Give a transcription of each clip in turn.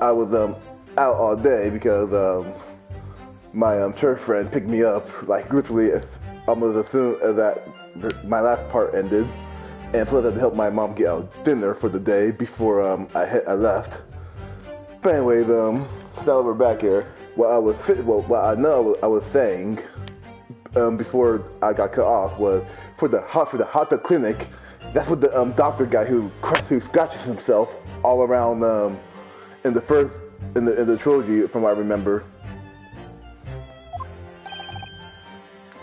I was out all day because my church friend picked me up like literally almost as soon as that my last part ended, and plus I had to help my mom get out dinner for the day before I left. But anyways, now that we're back here, what I was saying before I got cut off was for the hot dog clinic. That's what the doctor guy who scratches himself all around in the trilogy, from what I remember.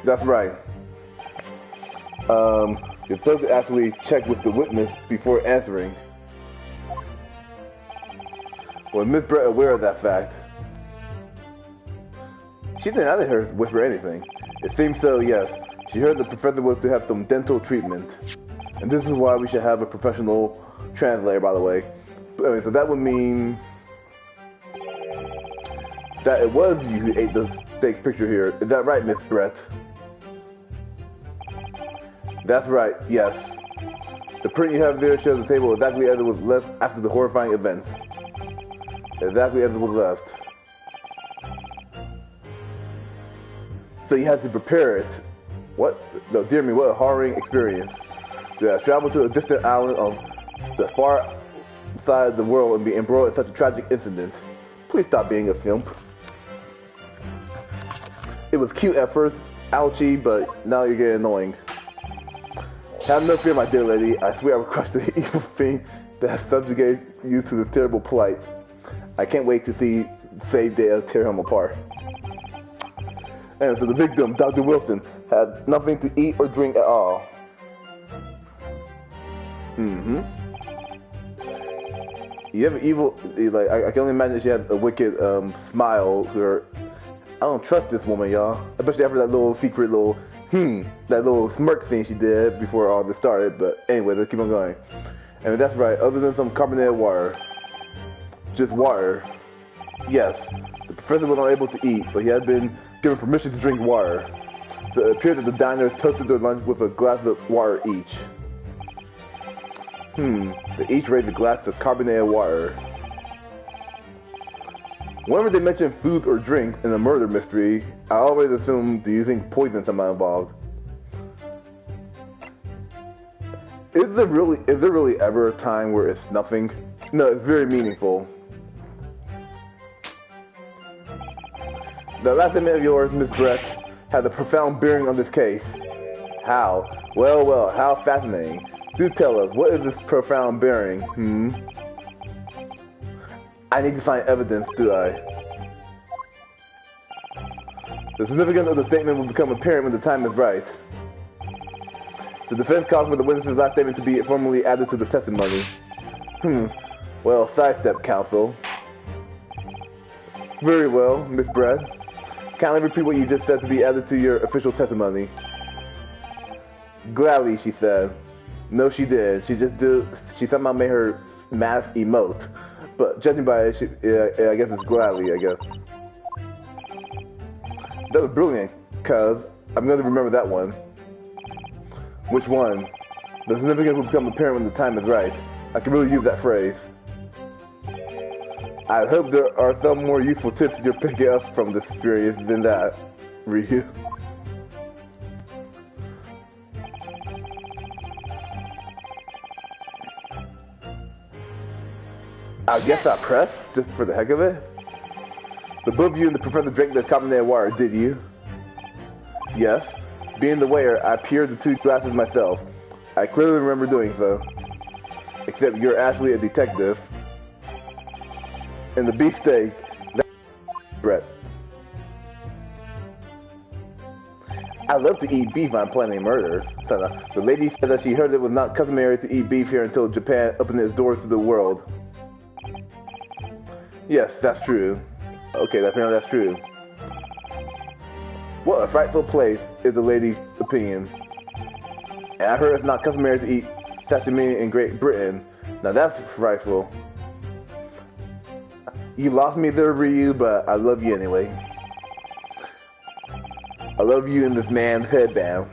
That's right. You're supposed to actually check with the witness before answering. Was Miss Brett aware of that fact? She didn't have to hear whisper anything. It seems so, yes. She heard the professor was to have some dental treatment. And this is why we should have a professional translator, by the way. So that would mean that it was you who ate the steak picture here. Is that right, Miss Brett? That's right, yes. The print you have there shows the table exactly as it was left after the horrifying events. Exactly as it was left. So you had to prepare it. What? No, dear me, what a harrowing experience. To travel to a distant island on the far side of the world and be embroiled in such a tragic incident. Please stop being a simp. It was cute at first, ouchie, but now you're getting annoying. Have no fear, my dear lady. I swear I will crush the evil thing that has subjugated you to this terrible plight. I can't wait to see Save Dale tear him apart. And so the victim, Dr. Wilson, had nothing to eat or drink at all. Mm-hmm. You have an evil, like, I can only imagine she had a wicked smile to her. I don't trust this woman, y'all. Especially after that little secret little, that little smirk thing she did before all this started. But anyway, let's keep on going. And that's right, other than some carbonated water. Just water. Yes, the professor was unable to eat, but he had been given permission to drink water. So it appeared that the diners toasted their lunch with a glass of water each. They each raised a glass of carbonated water. Whenever they mention food or drink in a murder mystery, I always assume they're using poison somehow involved. Is there really ever a time where it's nothing? No, it's very meaningful. The last statement of yours, Miss Brett, has a profound bearing on this case. How? Well, how fascinating. Do tell us, what is this profound bearing, I need to find evidence, do I? The significance of the statement will become apparent when the time is right. The defense calls for the witness's last statement to be formally added to the testimony. Well, sidestep, counsel. Very well, Miss Brett. Kindly repeat what you just said to be added to your official testimony. Gladly, she said. No, she did. She somehow made her mask emote. But judging by it, I guess it's gladly, I guess. That was brilliant, cuz I'm going to remember that one. Which one? The significance will become apparent when the time is right. I can really use that phrase. I hope there are some more useful tips you're picking up from this experience than that, Ryu. I guess I pressed, just for the heck of it. The both of you and the professor drank the carbonated water, did you? Yes. Being the waiter, I poured the 2 glasses myself. I clearly remember doing so. Except you're actually a detective. And the beefsteak, that's Brett. I love to eat beef on planning murders. The lady said that she heard it was not customary to eat beef here until Japan opened its doors to the world. Yes, that's true. Okay, apparently that's true. What a frightful place is the lady's opinion. And I heard it's not customary to eat sashimi in Great Britain. Now that's frightful. You lost me there, Ryu, but I love you anyway. I love you and this man's headband.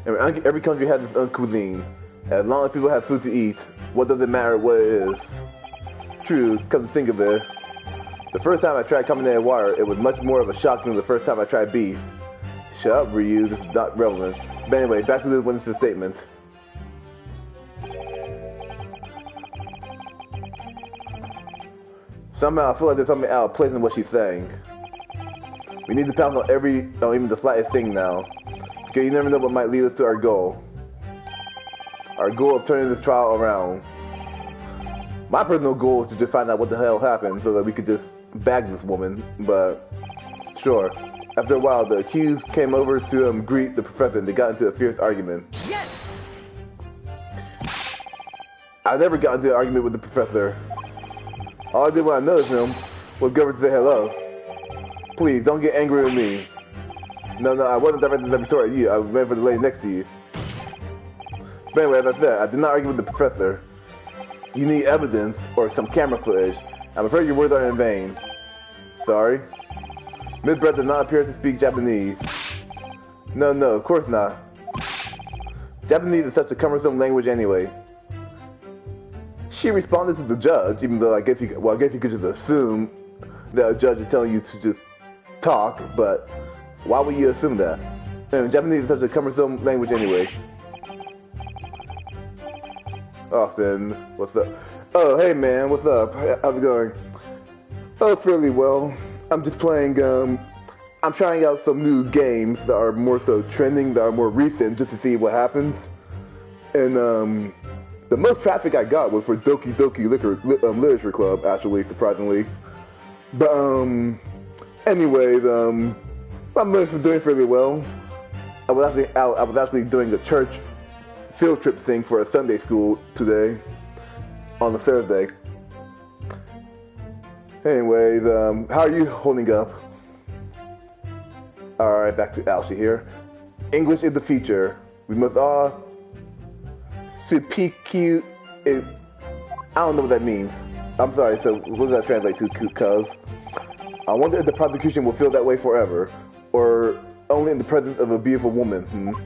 Every country has its own cuisine. As long as people have food to eat, what does it matter what it is? true, come to think of it. The first time I tried carbonated water, it was much more of a shock than the first time I tried beef. Shut up, Ryu, this is not relevant. But anyway, back to the witness's statement. Somehow I feel like there's something out of place in what she's saying. We need to pounce on even the slightest thing now. Because you never know what might lead us to our goal. Our goal of turning this trial around. My personal goal is to just find out what the hell happened so that we could just bag this woman, but sure. After a while, the accused came over to greet the professor and they got into a fierce argument. Yes! I never got into an argument with the professor. All I did when I noticed him was go over to say hello. Please, don't get angry with me. No, I wasn't directing the retort at you. I was meant for the lady next to you. But anyway, as I said, I did not argue with the professor. You need evidence or some camera footage. I'm afraid your words are in vain. Sorry. Miss Brett did not appear to speak Japanese. No, of course not. Japanese is such a cumbersome language anyway. She responded to the judge, even though I guess you could just assume that a judge is telling you to just talk, but why would you assume that? And Japanese is such a cumbersome language anyway. Austin, what's up? Oh, hey man, what's up? How's it going? Oh, fairly well. I'm just playing, I'm trying out some new games that are more so trending, that are more recent, just to see what happens. And, the most traffic I got was for Doki Doki Literature Club, actually, surprisingly. But, anyways, I'm doing fairly well. I was actually doing a church field trip thing for a Sunday school today, on a Thursday. Anyways, how are you holding up? Alright, back to Alshi here. English is the feature. We must all PQ is, I don't know what that means. I'm sorry, so what does that translate to, cuz? I wonder if the prosecution will feel that way forever, or only in the presence of a beautiful woman,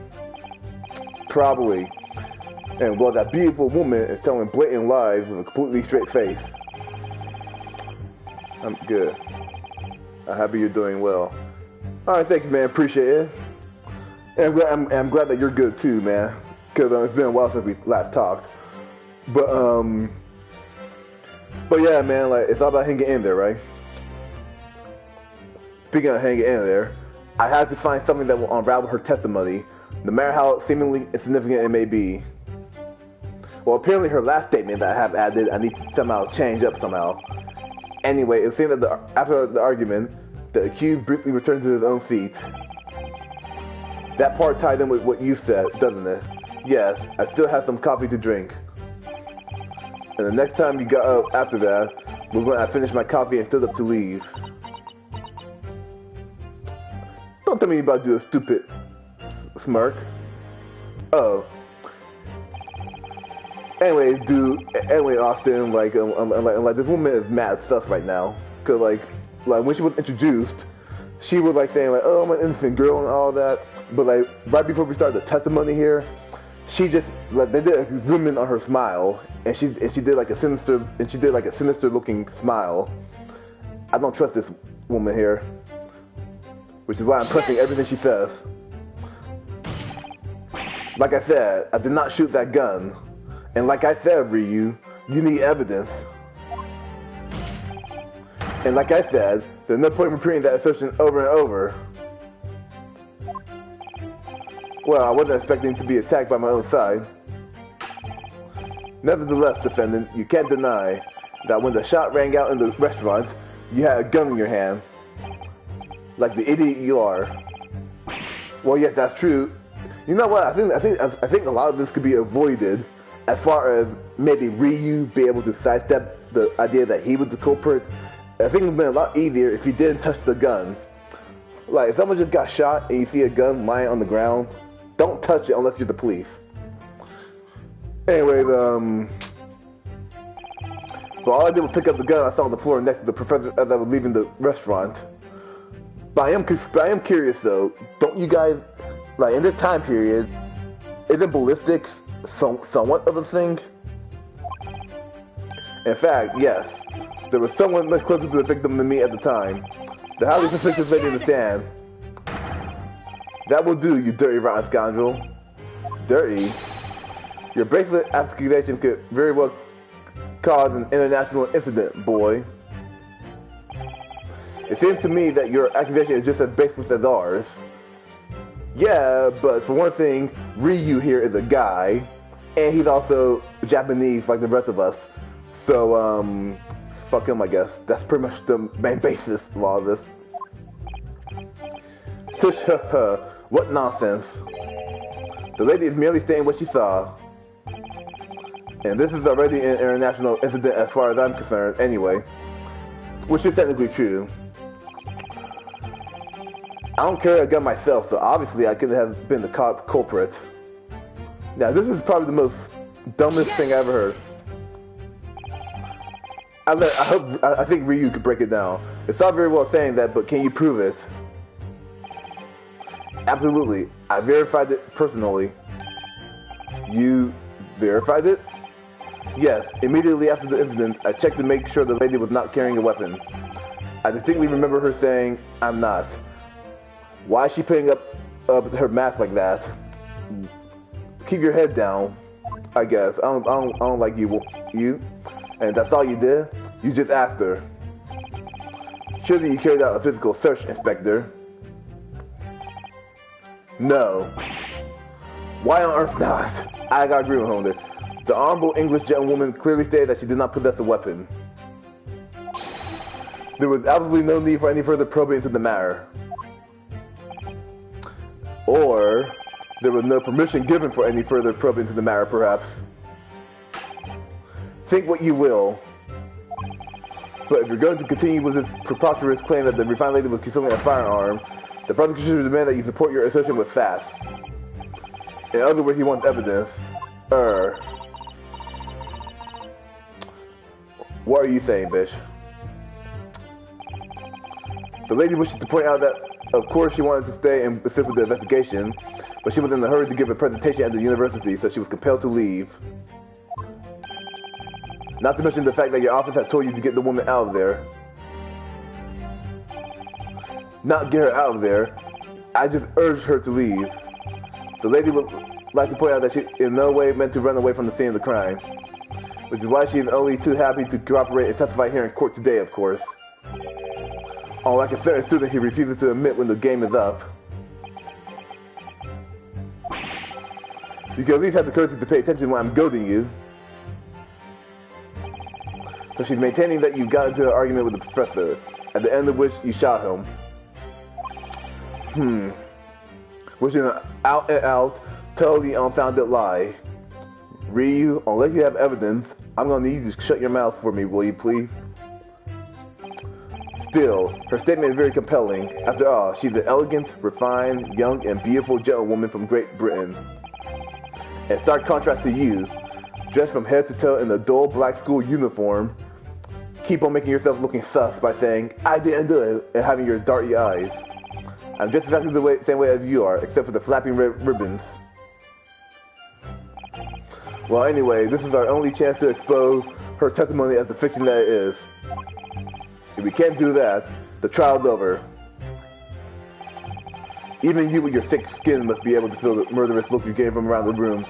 Probably. And well, that beautiful woman is telling blatant lies with a completely straight face. I'm good. I'm happy you're doing well. Alright, thank you, man, appreciate it. And I'm glad that you're good too, man. Because it's been a while since we last talked. But yeah, man, like, it's all about hanging in there, right? Speaking of hanging in there, I had to find something that will unravel her testimony, no matter how seemingly insignificant it may be. Well, apparently her last statement that I have added, I need to somehow change up somehow. Anyway, it seemed that after the argument, the accused briefly returned to his own seat. That part tied in with what you said, doesn't it? Yes, I still have some coffee to drink. And the next time you got up after that was when I finished my coffee and stood up to leave. Don't tell me you're about to do a stupid smirk. Oh. Anyway, Austin, like this woman is mad sus right now. Cause like when she was introduced, she was like saying like, oh, I'm an innocent girl and all that. But like right before we started the testimony here, she just like they did a zoom in on her smile, and she did like a sinister looking smile. I don't trust this woman here, which is why I'm trusting everything she says. Like I said, I did not shoot that gun, and like I said, Ryu, you need evidence. And like I said, there's no point in repeating that assertion over and over. Well, I wasn't expecting to be attacked by my own side. Nevertheless, defendant, you can't deny that when the shot rang out in the restaurant, you had a gun in your hand. Like the idiot you are. Well, yes, that's true. You know what? I think a lot of this could be avoided, as far as maybe Ryu be able to sidestep the idea that he was the culprit. I think it would have been a lot easier if he didn't touch the gun. Like, if someone just got shot and you see a gun lying on the ground, don't touch it unless you're the police. Anyways, so all I did was pick up the gun I saw on the floor next to the professor as I was leaving the restaurant. But I am curious though, don't you guys, like in this time period, isn't ballistics somewhat of a thing? In fact, yes, there was someone much closer to the victim than me at the time. The highly suspicious lady in the stand. That will do, you dirty, rotten scoundrel. Dirty? Your bracelet accusation could very well cause an international incident, boy. It seems to me that your accusation is just as baseless as ours. Yeah, but for one thing, Ryu here is a guy, and he's also Japanese like the rest of us. So, fuck him, I guess. That's pretty much the main basis of all this. Tush, what nonsense. The lady is merely saying what she saw. And this is already an international incident as far as I'm concerned, anyway. Which is technically true. I don't carry a gun myself, so obviously I couldn't have been the culprit. Now, this is probably the most dumbest thing I ever heard. I think Ryu could break it down. It's all very well saying that, but can you prove it? Absolutely. I verified it personally. You verified it? Yes. Immediately after the incident, I checked to make sure the lady was not carrying a weapon. I distinctly remember her saying, "I'm not." Why is she putting up her mask like that? Keep your head down, I guess. I don't like you. And that's all you did? You just asked her. Surely you carried out a physical search, Inspector. No. Why on earth not? I gotta agree with him there. The honorable English gentlewoman clearly stated that she did not possess a weapon. There was absolutely no need for any further probing into the matter. Or there was no permission given for any further probing into the matter, perhaps. Think what you will. But if you're going to continue with this preposterous claim that the refined lady was concealing a firearm, the prosecution should demand that you support your assertion with facts. In other words, he wants evidence. What are you saying, bitch? The lady wishes to point out that, of course, she wanted to stay and assist with the investigation, but she was in a hurry to give a presentation at the university, so she was compelled to leave. Not to mention the fact that your office had told you to get the woman out of there. Not get her out of there. I just urged her to leave. The lady would like to point out that she in no way meant to run away from the scene of the crime, which is why she is only too happy to cooperate and testify here in court today, of course. Unlike a certain student, he refuses to admit when the game is up. You can at least have the courtesy to pay attention when I'm goading you. So she's maintaining that you got into an argument with the professor, at the end of which you shot him. Which is an out and out, totally unfounded lie. Ryu, unless you have evidence, I'm gonna need you to shut your mouth for me, will you please? Still, her statement is very compelling. After all, she's an elegant, refined, young, and beautiful gentlewoman from Great Britain. In stark contrast to you, dressed from head to toe in a dull black school uniform, keep on making yourself looking sus by saying, "I didn't do it," and having your darty eyes. I'm just exactly the same way as you are, except for the flapping red ribbons. Well, anyway, this is our only chance to expose her testimony as the fiction that it is. If we can't do that, the trial's over. Even you with your thick skin must be able to feel the murderous look you gave from around the room.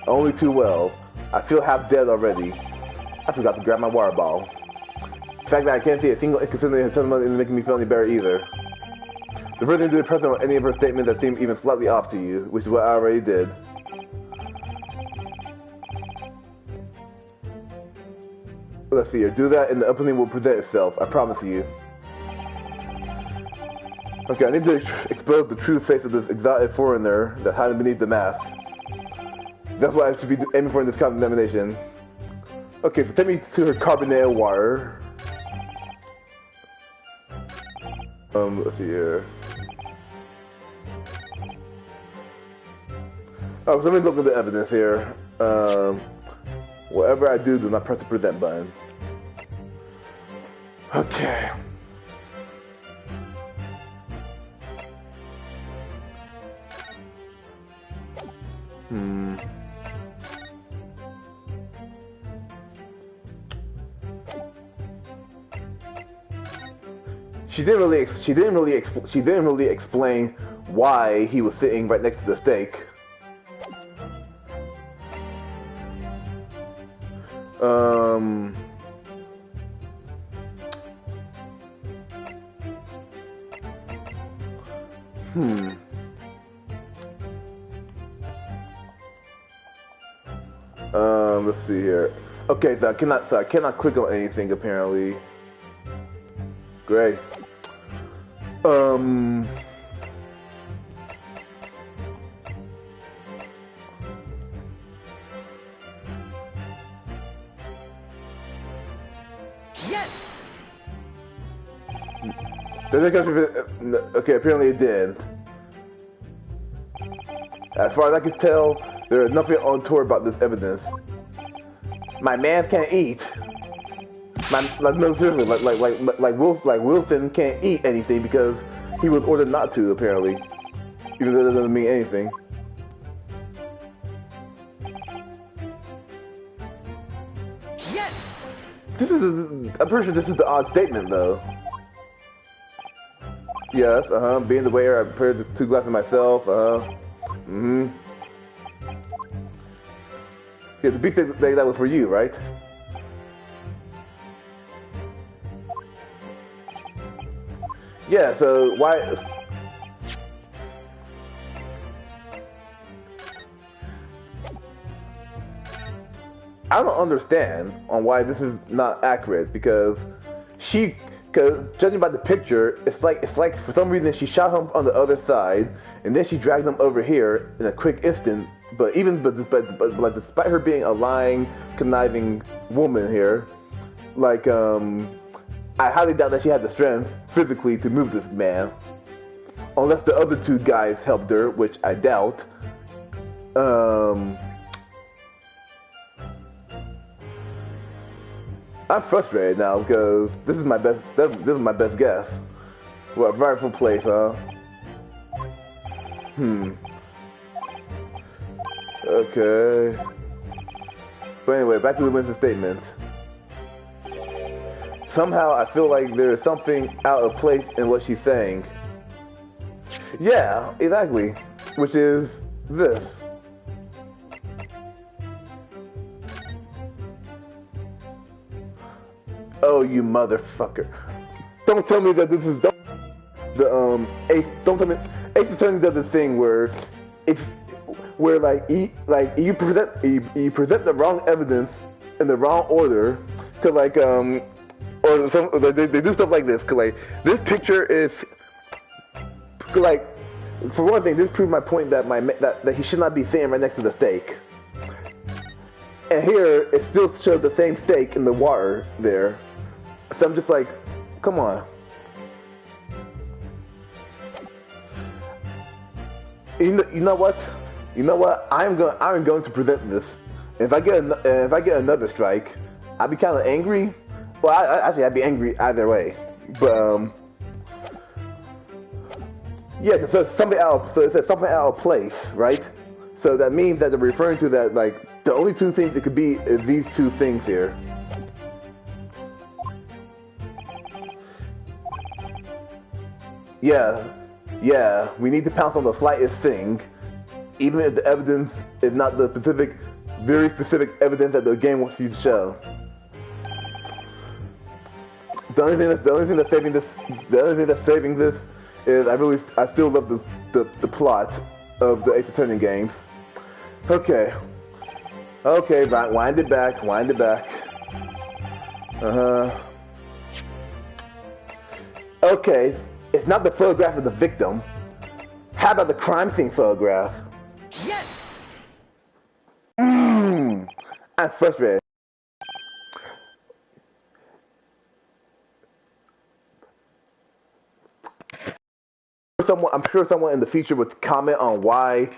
Only too well. I feel half dead already. I forgot to grab my water bottle. The fact that I can't see a single inconsistency in her testimony isn't making me feel any better either. The further into the present on any of her statements that seem even slightly off to you, which is what I already did. Let's see here. Do that and the opening will present itself. I promise you. Okay, I need to expose the true face of this exotic foreigner that's hiding beneath the mask. That's what I should be aiming for in this condemnation. Okay, so take me to her carbonated water. Let's see here. Oh, so let me look at the evidence here. Whatever I do not press the present button. Okay. she didn't really explain why he was sitting right next to the stake. Let's see here. Okay, so I cannot click on anything apparently. Great. Yes. Okay, apparently it did. As far as I can tell, there is nothing untoward about this evidence. My man can't eat. No, seriously, like Wilson can't eat anything because he was ordered not to, apparently. Even though that doesn't mean anything. Yes. I'm pretty sure this is the odd statement, though. Yes, being the waiter, I prepared the 2 glasses myself, Yeah, the big thing that was for you, right? Yeah, so why... I don't understand on why this is not accurate, because judging by the picture, it's like for some reason she shot him on the other side, and then she dragged him over here in a quick instant. But despite her being a lying, conniving woman here, I highly doubt that she had the strength physically to move this man, unless the other 2 guys helped her, which I doubt. I'm frustrated now because this is my best guess. What, rightful place, huh? Okay. But anyway, back to the Winston statement. Somehow I feel like there is something out of place in what she's saying. Yeah, exactly. Which is this. Oh, you motherfucker! Don't tell me that this is Ace. Don't tell me Ace Attorney does this thing where you present the wrong evidence in the wrong order, cause they do stuff like this. Cause this picture is for one thing, this proves my point that that he should not be sitting right next to the steak. And here, it still shows the same steak in the water there. So I'm just like, come on. You know what? I'm going to present this. If I get another strike, I'd be kind of angry. Well, I'd be angry either way. But yeah, so it says something out of place, right? So that means that they're referring to that the only 2 things it could be is these 2 things here. Yeah, we need to pounce on the slightest thing, even if the evidence is not the very specific evidence that the game wants you to show. The only thing that's saving this is I still love the plot of the Ace Attorney games. Okay, wind it back. Okay. It's not the photograph of the victim. How about the crime scene photograph? Yes! I'm frustrated. I'm sure someone in the future would comment on why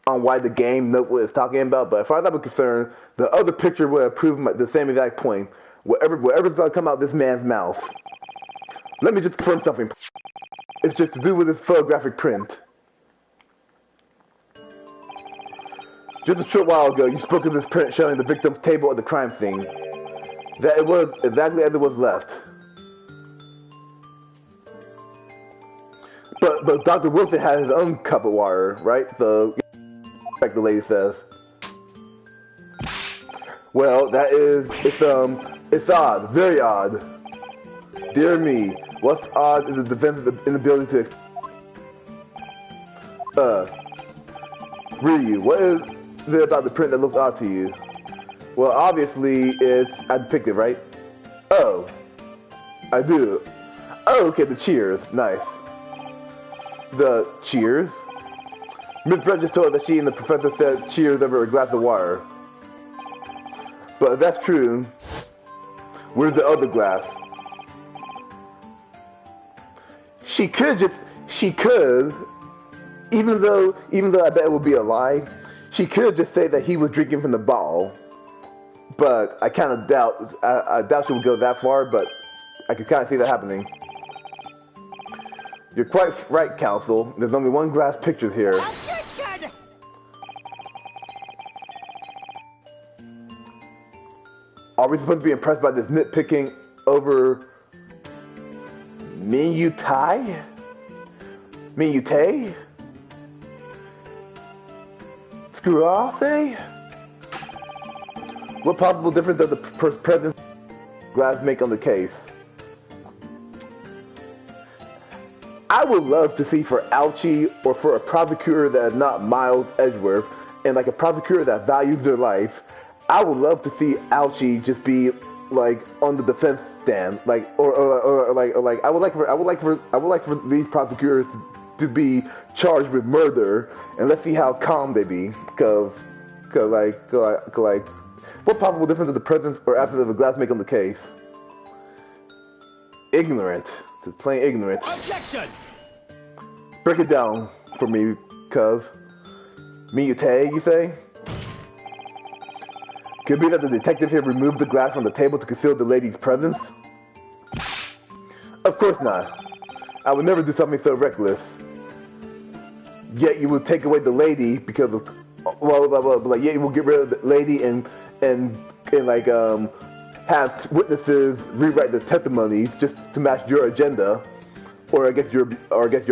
the game knows what it's talking about, but as far as I'm concerned, the other picture would have proved the same exact point. Whatever's about to come out this man's mouth. Let me just confirm something. It's just to do with this photographic print. Just a short while ago, you spoke of this print showing the victim's table at the crime scene. That it was exactly as it was left. But Dr. Wilson had his own cup of water, right? So, like the lady says. Well, it's odd, very odd. Dear me, what's odd is the defense's inability to. Ryu, what is it about the print that looks odd to you? Well, obviously it's I depicted, right? Oh, I do. Oh, okay, the cheers, nice. The cheers? Miss Brett just told us that she and the professor said cheers over a glass of water. But if that's true, where's the other glass? She could, even though I bet it would be a lie, she could just say that he was drinking from the bottle. But I kind of doubt, I doubt she would go that far, but I could kind of see that happening. You're quite right, Counsel. There's only one glass picture here. Objection! Are we supposed to be impressed by this nitpicking over Minute? Screw off, eh? What possible difference does the presence glass make on the case? I would love to see for Ouchie or for a prosecutor that is not Miles Edgeworth and like a prosecutor that values their life. I would love to see Ouchie just be like on the defense stand, like or I would like for these prosecutors to be charged with murder, and let's see how calm they be, cause what possible difference does the presence or absence of the glass make on the case? Ignorant. Just plain ignorant. Objection! Break it down for me, cuz. Minute, you say? Could it be that the detective here removed the glass from the table to conceal the lady's presence? Of course not. I would never do something so reckless. Yet you would take away the lady because of, yet you will get rid of the lady and have witnesses rewrite their testimonies just to match your agenda, or I guess your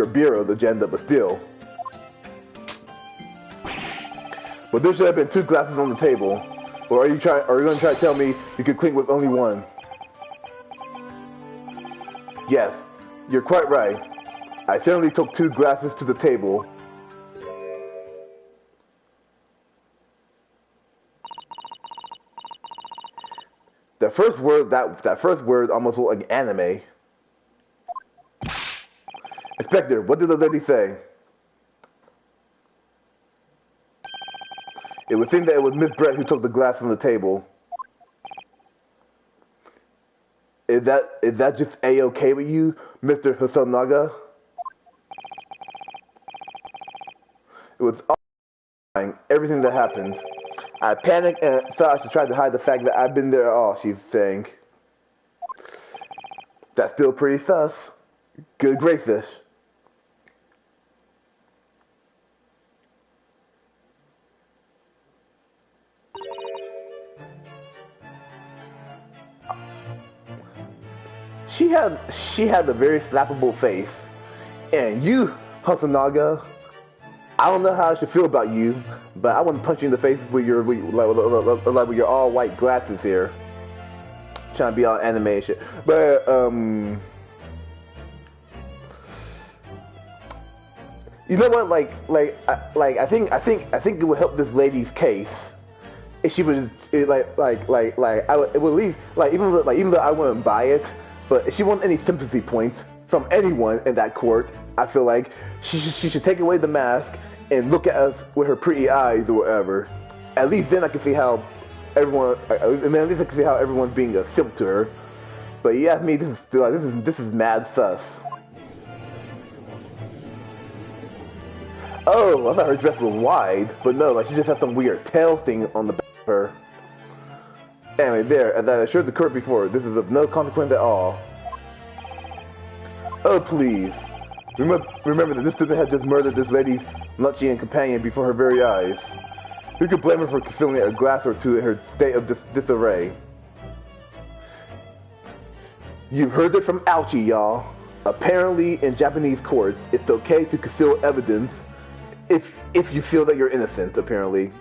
bureau's agenda, but still. But there should have been two glasses on the table. Or are you going to try to tell me you could clean with only one? Yes, you're quite right. I certainly took two glasses to the table. That first word almost looked like anime. Inspector, what did the lady say? It would seem that it was Miss Brett who took the glass from the table. Is that just A-okay with you, Mr. Hosonaga? It was all everything that happened. I panicked and thought I should try to hide the fact that I've been there all, she's saying. That's still pretty sus. Good gracious. She had a very slappable face. And you, Hosonaga, I don't know how I should feel about you, but I want to punch you in the face with your all white glasses here, trying to be all anime and shit. But you know what? I think it would help this lady's case if she was it would at least even though I wouldn't buy it, but if she wants any sympathy points from anyone in that court, I feel like she should take away the mask and look at us with her pretty eyes or whatever. At least then I can see how everyone. At least I can see how everyone's being a simp to her. But you ask me, this is mad sus. Oh, I thought her dress was wide, but no, like she just has some weird tail thing on the back of her. Anyway, there, as I assured the court before, this is of no consequence at all. Oh, please. Remember that this student had just murdered this lady's Lunchian companion before her very eyes. Who could blame her for concealing a glass or two in her state of disarray? You've heard it from Ouchie, y'all. Apparently, in Japanese courts, it's okay to conceal evidence if you feel that you're innocent. Apparently,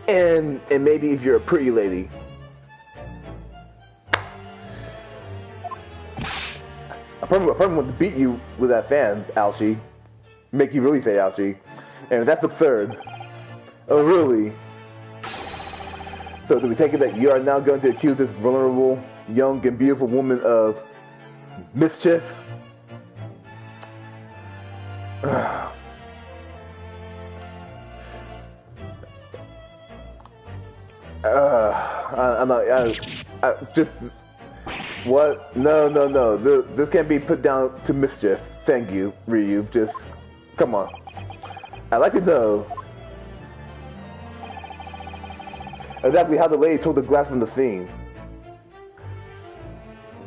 and maybe if you're a pretty lady. A person wants to beat you with that fan, ouchie. Make you really say ouchie. And that's absurd. Oh, really? So do we take it that you are now going to accuse this vulnerable, young, and beautiful woman of mischief? I'm not. I just. What? No. This can't be put down to mischief. Thank you, Ryu. Just come on. I'd like to know exactly how the lady took the glass from the scene.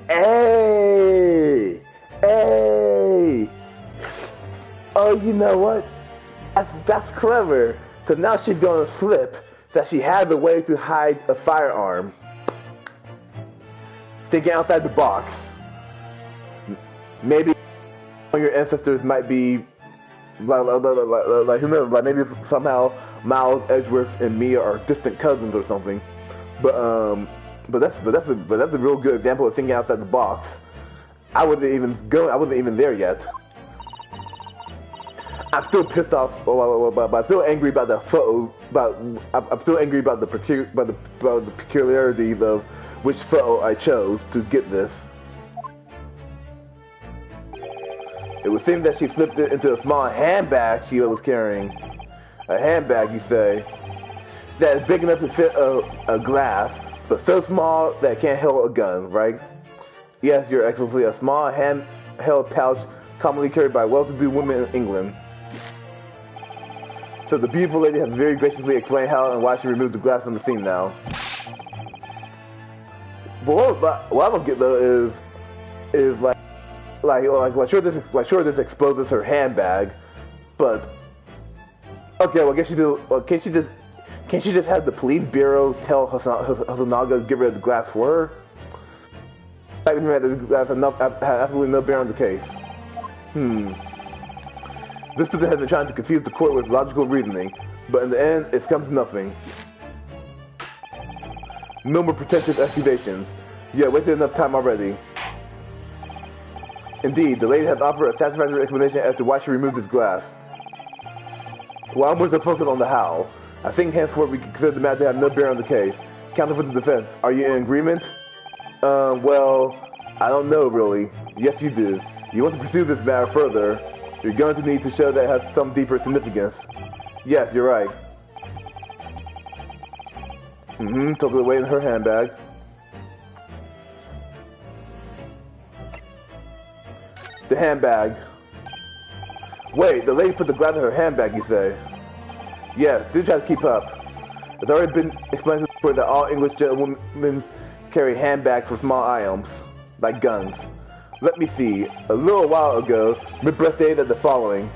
Hey! Oh, you know what? That's clever. Because now she's going to slip that she has a way to hide a firearm. Thinking outside the box. Maybe one of your ancestors might be like who knows? Like maybe somehow Miles, Edgeworth, and Mia are distant cousins or something. But that's a real good example of thinking outside the box. I wasn't even there yet. I'm still pissed off, but I'm still angry about the photo. I'm still angry about the peculiarities of which photo I chose to get this. It would seem that she slipped it into a small handbag she was carrying. A handbag, you say, that is big enough to fit a glass, but so small that it can't hold a gun, right? Yes, Your Excellency, a small handheld pouch commonly carried by well-to-do women in England. So the beautiful lady has very graciously explained how and why she removed the glass from the scene now. But what I don't get though is sure this exposes her handbag, but okay, well I guess she do. Well, can't she just have the police bureau tell Hasanaga to give her the glass for her? I mean, that's enough. Absolutely no bearing on the case. This student has been trying to confuse the court with logical reasoning, but in the end, it comes to nothing. No more pretentious accusations. Yeah, wasted enough time already. Indeed, the lady has offered a satisfactory explanation as to why she removed this glass. Well, I'm going to focus on the how. I think henceforth we can consider the matter to have no bearing on the case. Counsel for the defense, are you in agreement? Well, I don't know really. Yes, you do. You want to pursue this matter further, you're going to need to show that it has some deeper significance. Yes, you're right. Took it away in her handbag. The handbag. Wait, the lady put the glass in her handbag, you say? Yes, do try to keep up. It's already been explained before that all English gentlemen carry handbags for small items, like guns. Let me see. A little while ago, Midbreast stated the following.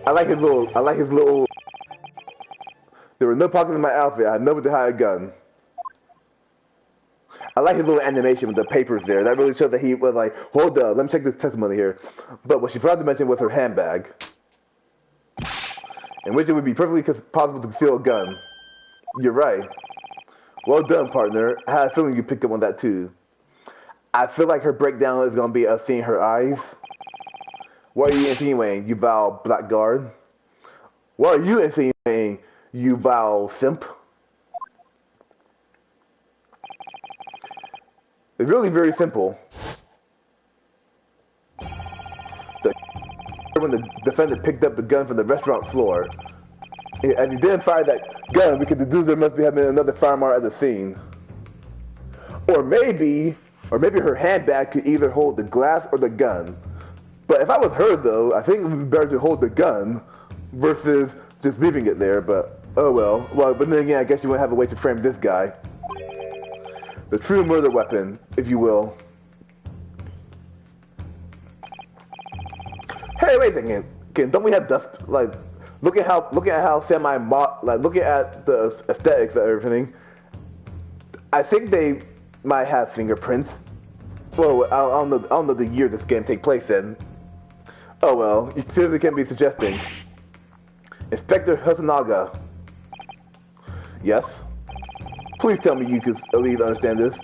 I like his little. There were no pockets in my outfit. I had nowhere to hide a gun. I like his little animation with the papers there. That really shows that he was like, hold up, let me check this testimony here. But what she forgot to mention was her handbag, in which it would be perfectly possible to conceal a gun. You're right. Well done, partner. I had a feeling you picked up on that too. I feel like her breakdown is going to be us seeing her eyes. What are you insinuating, you vile blackguard? What are you insinuating, you vile simp? It's really very simple. When the defendant picked up the gun from the restaurant floor, and he didn't fire that gun, we could deduce there must be having another firearm at the scene. Or maybe her handbag could either hold the glass or the gun. But if I was her though, I think it would be better to hold the gun versus just leaving it there, but oh well. Well, but then again, I guess you wouldn't have a way to frame this guy. The true murder weapon, if you will. Hey, wait a second. Don't we have dust? Like, look at how looking at the aesthetics of everything. I think they might have fingerprints. Well, I don't know the year this game take place in. Oh well, you clearly can be suggesting. Inspector Hasanaga. Yes? Please tell me you could at least understand this.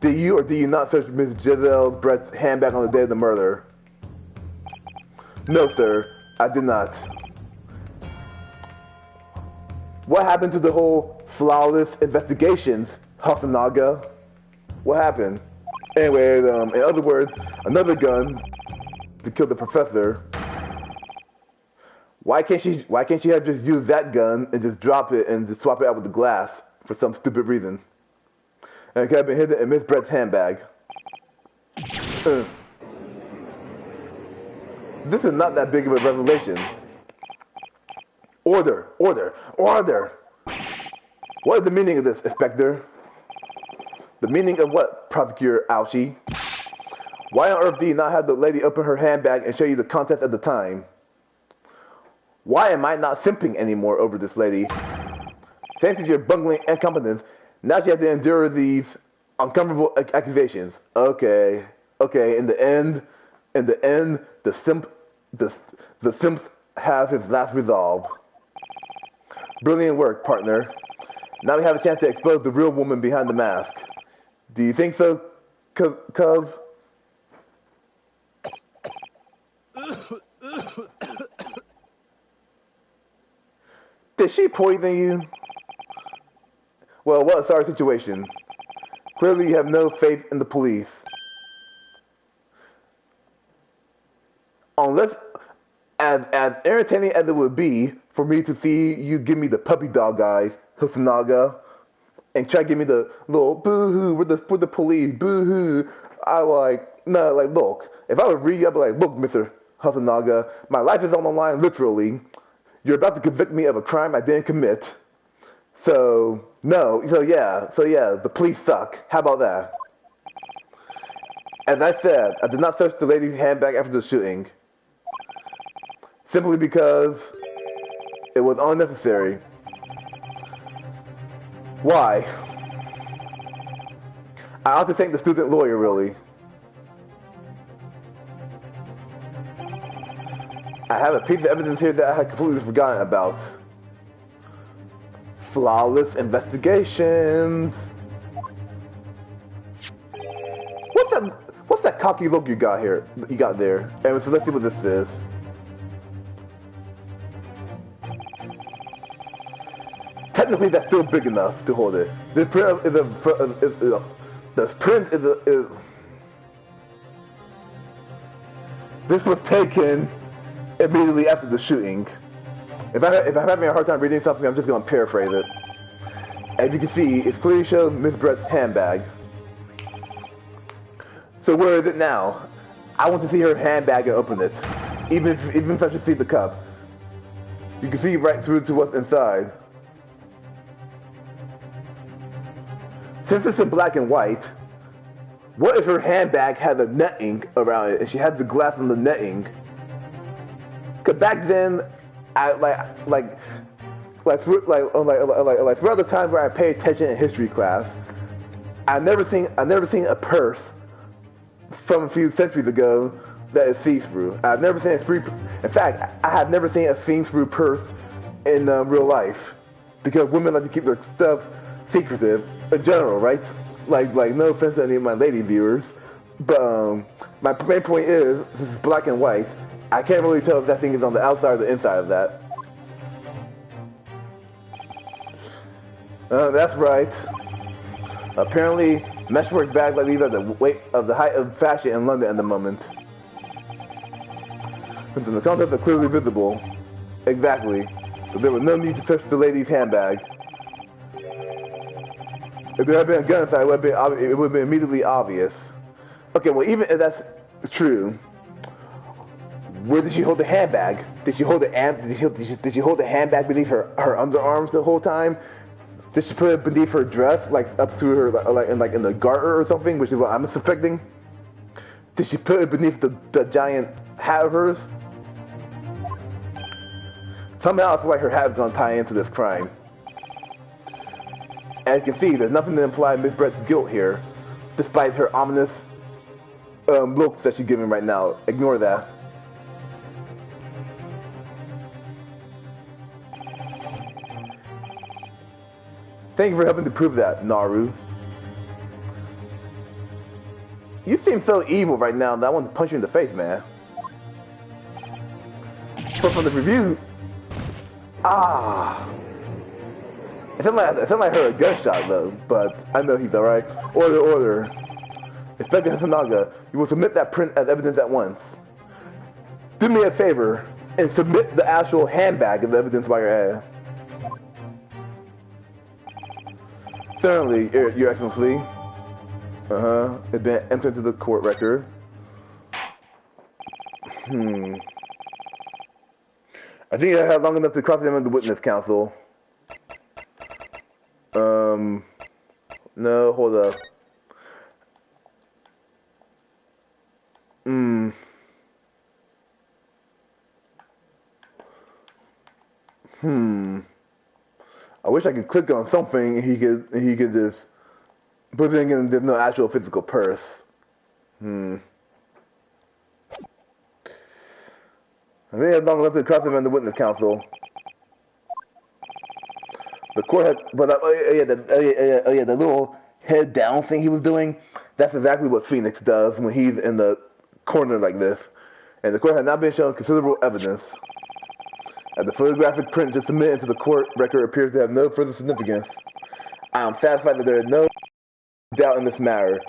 Did you or did you not search Miss Giselle Brett's handbag on the day of the murder? No, sir. I did not. What happened to the whole flawless investigations, Hasanaga? What happened? Anyway, in other words, another gun to kill the professor. Why can't she have just used that gun and just drop it and just swap it out with the glass for some stupid reason? And it could have been hidden in Miss Brett's handbag. This is not that big of a revelation. Order, order, order! What is the meaning of this, Inspector? The meaning of what, Prosecutor Ouchie? Why on earth do you not have the lady open her handbag and show you the contents at the time? Why am I not simping anymore over this lady? Thanks to your bungling incompetence, now she has to endure these uncomfortable accusations. Okay, in the end, the simp have his last resolve. Brilliant work, partner. Now we have a chance to expose the real woman behind the mask. Do you think so, Cuz? Did she poison you? Well, what a sorry situation. Clearly you have no faith in the police. Unless, as entertaining as it would be for me to see you give me the puppy dog eyes, Hasanaga, and try to give me the little boo-hoo, we're the police, boo-hoo, look, if I would read you, I'd be like, look, Mr. Hasanaga, my life is on the line, literally. You're about to convict me of a crime I didn't commit. So yeah, the police suck. How about that? As I said, I did not search the lady's handbag after the shooting. Simply because it was unnecessary. Why? I ought to thank the student lawyer, really. I have a piece of evidence here that I had completely forgotten about. Flawless investigations. What's that cocky look you got there? And so let's see what this is. Technically, that's still big enough to hold it. This print This was taken immediately after the shooting. If I'm having a hard time reading something, I'm just going to paraphrase it. As you can see, it's clearly shown Miss Brett's handbag. So where is it now? I want to see her handbag and open it. Even if I should see the cup. You can see right through to what's inside. Since it's in black and white, what if her handbag had the netting around it and she had the glass on the netting? Cause back then, throughout the time where I paid attention in history class, I never seen a purse from a few centuries ago that is see-through. I've never seen in fact, I have never seen a see-through purse in real life, because women like to keep their stuff secretive in general, right? Like no offense to any of my lady viewers, but my main point is, this is black and white. I can't really tell if that thing is on the outside or the inside of that. That's right. Apparently, meshwork bags like these are the height of fashion in London at the moment. Since the contents are clearly visible. Exactly. So there was no need to search the lady's handbag. If there had been a gun inside, it would have been immediately obvious. Okay, well, even if that's true, where did she hold the handbag? Did she hold the handbag beneath her underarms the whole time? Did she put it beneath her dress, like up to her, like in the garter or something, which is what I'm suspecting? Did she put it beneath the giant hat of hers? Somehow I feel like her hat is gonna tie into this crime. As you can see, there's nothing to imply Miss Brett's guilt here, despite her ominous looks that she's giving right now. Ignore that. Thank you for helping to prove that, Naru. You seem so evil right now that I want to punch you in the face, man. So from the review, it sounded like I heard a gunshot though, but I know he's alright. Order. Inspector Hasanaga, you will submit that print as evidence at once. Do me a favor and submit the actual handbag as evidence while you're at it. Certainly, Your Excellency. It's been entered into the court record. I think I had long enough to cross-examine the witness counsel. No, hold up. I wish I could click on something and he could just put it in. There's no actual physical purse. I think I had long enough to cross-examine the witness counsel. The court had, but the little head down thing he was doing, that's exactly what Phoenix does when he's in the corner like this. And the court had not been shown considerable evidence. As the photographic print just submitted into the court record appears to have no further significance, I am satisfied that there is no doubt in this matter.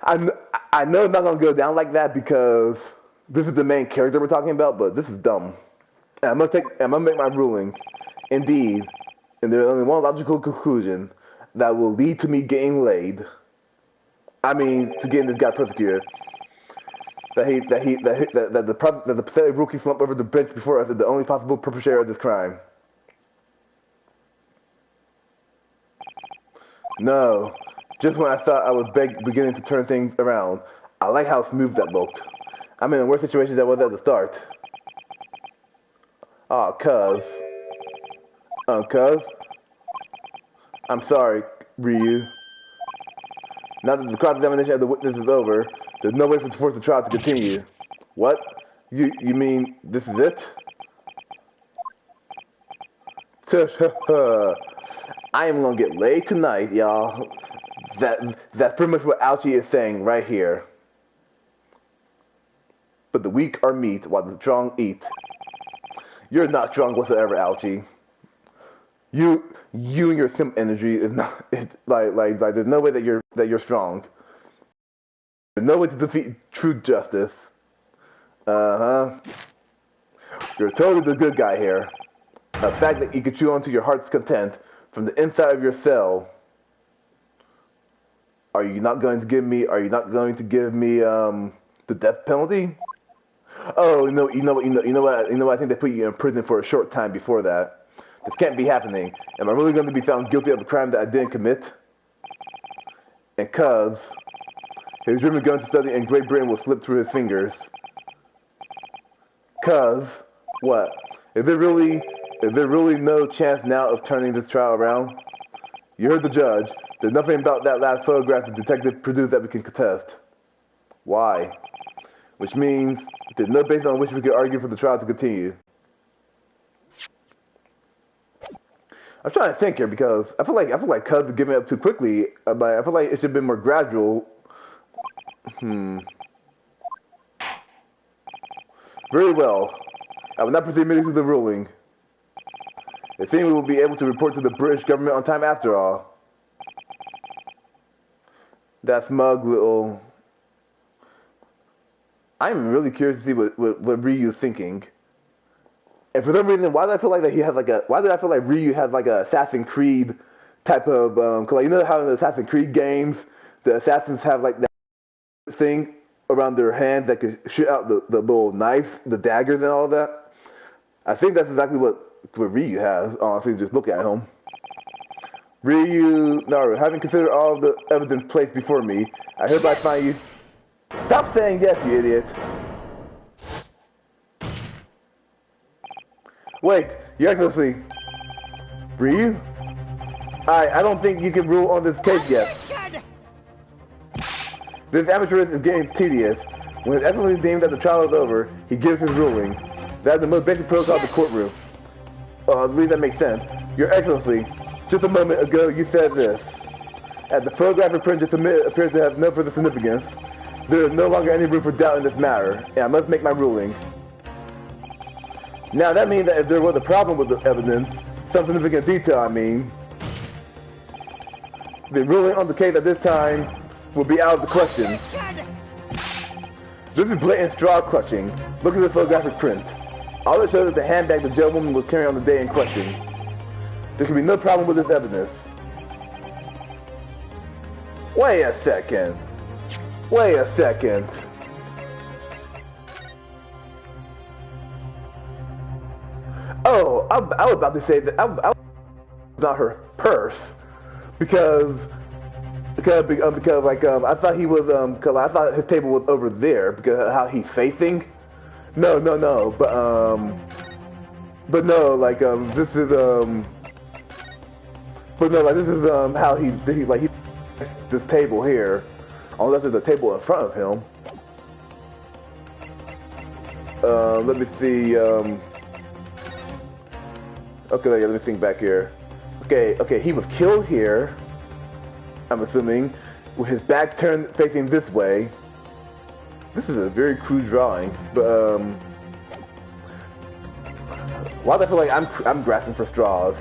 I know it's not going to go down like that because this is the main character we're talking about, but this is dumb. And I'm gonna make my ruling. Indeed, and there's only one logical conclusion that will lead to me getting laid. I mean, to getting this guy persecuted. That the pathetic rookie slumped over the bench before us is the only possible perpetrator of this crime. No, just when I thought I was beginning to turn things around, I like how smooth that looked. I'm in a worse situation than I was at the start. Aw, cuz. I'm sorry, Ryu. Now that the cross-examination of the witness is over, there's no way to force the trial to continue. What? You mean this is it? I am gonna get laid tonight, y'all. That's pretty much what Ouchie is saying right here. But the weak are meat while the strong eat. You're not strong whatsoever, Ouchie. You and your simp energy is not. It's like there's no way that you're strong. There's no way to defeat true justice. You're totally the good guy here. A fact that you can chew onto your heart's content from the inside of your cell. Are you not going to give me the death penalty? Oh, you know what? I think they put you in prison for a short time before that. This can't be happening. Am I really going to be found guilty of a crime that I didn't commit? And cuz his dream of going to study in Great Britain will slip through his fingers. Cuz what? Is there really no chance now of turning this trial around? You heard the judge. There's nothing about that last photograph the detective produced that we can contest. Why? Which means there's no basis on which we could argue for the trial to continue. I'm trying to think here because I feel like Cuz is giving up too quickly. But I feel like it should have been more gradual. Very well. I will not proceed immediately to the ruling. It seems we will be able to report to the British government on time after all. That smug little... I'm really curious to see what Ryu's thinking. And for some reason, why do I feel like Ryu has like a Assassin's Creed type of, cause like, you know how in the Assassin's Creed games, the assassins have like that thing around their hands that could shoot out the little knife, the daggers and all of that? I think that's exactly what Ryu has, honestly, just look at him. Ryu, Naru, having considered all of the evidence placed before me, I hereby find you... Stop saying yes, you idiot! Wait, Your Excellency. Ryu? I don't think you can rule on this case yet. Attention! This amateur is getting tedious. When his excellency is deemed that the trial is over, he gives his ruling. That is the most basic protocol of the courtroom. I believe that makes sense. Your Excellency, just a moment ago you said this. As the photograph of print just appears to have no further significance, there is no longer any room for doubt in this matter, and I must make my ruling. Now that means that if there was a problem with the evidence, some significant detail I mean, the ruling on the case at this time will be out of the question. Attention! This is blatant straw clutching. Look at the photographic print. All it shows is the handbag the jail woman was carrying on the day in question. There can be no problem with this evidence. Wait a second. Wait a second. Oh, I was about to say that I was not her purse because like I thought he was cause I thought his table was over there because of how he's facing. No, but no, like this is but no, like this is how he like he this table here, unless there's a table in front of him. Let me see. Okay, let me think back here. Okay, he was killed here. I'm assuming, with his back turned facing this way. This is a very crude drawing, but why do I feel like I'm grasping for straws?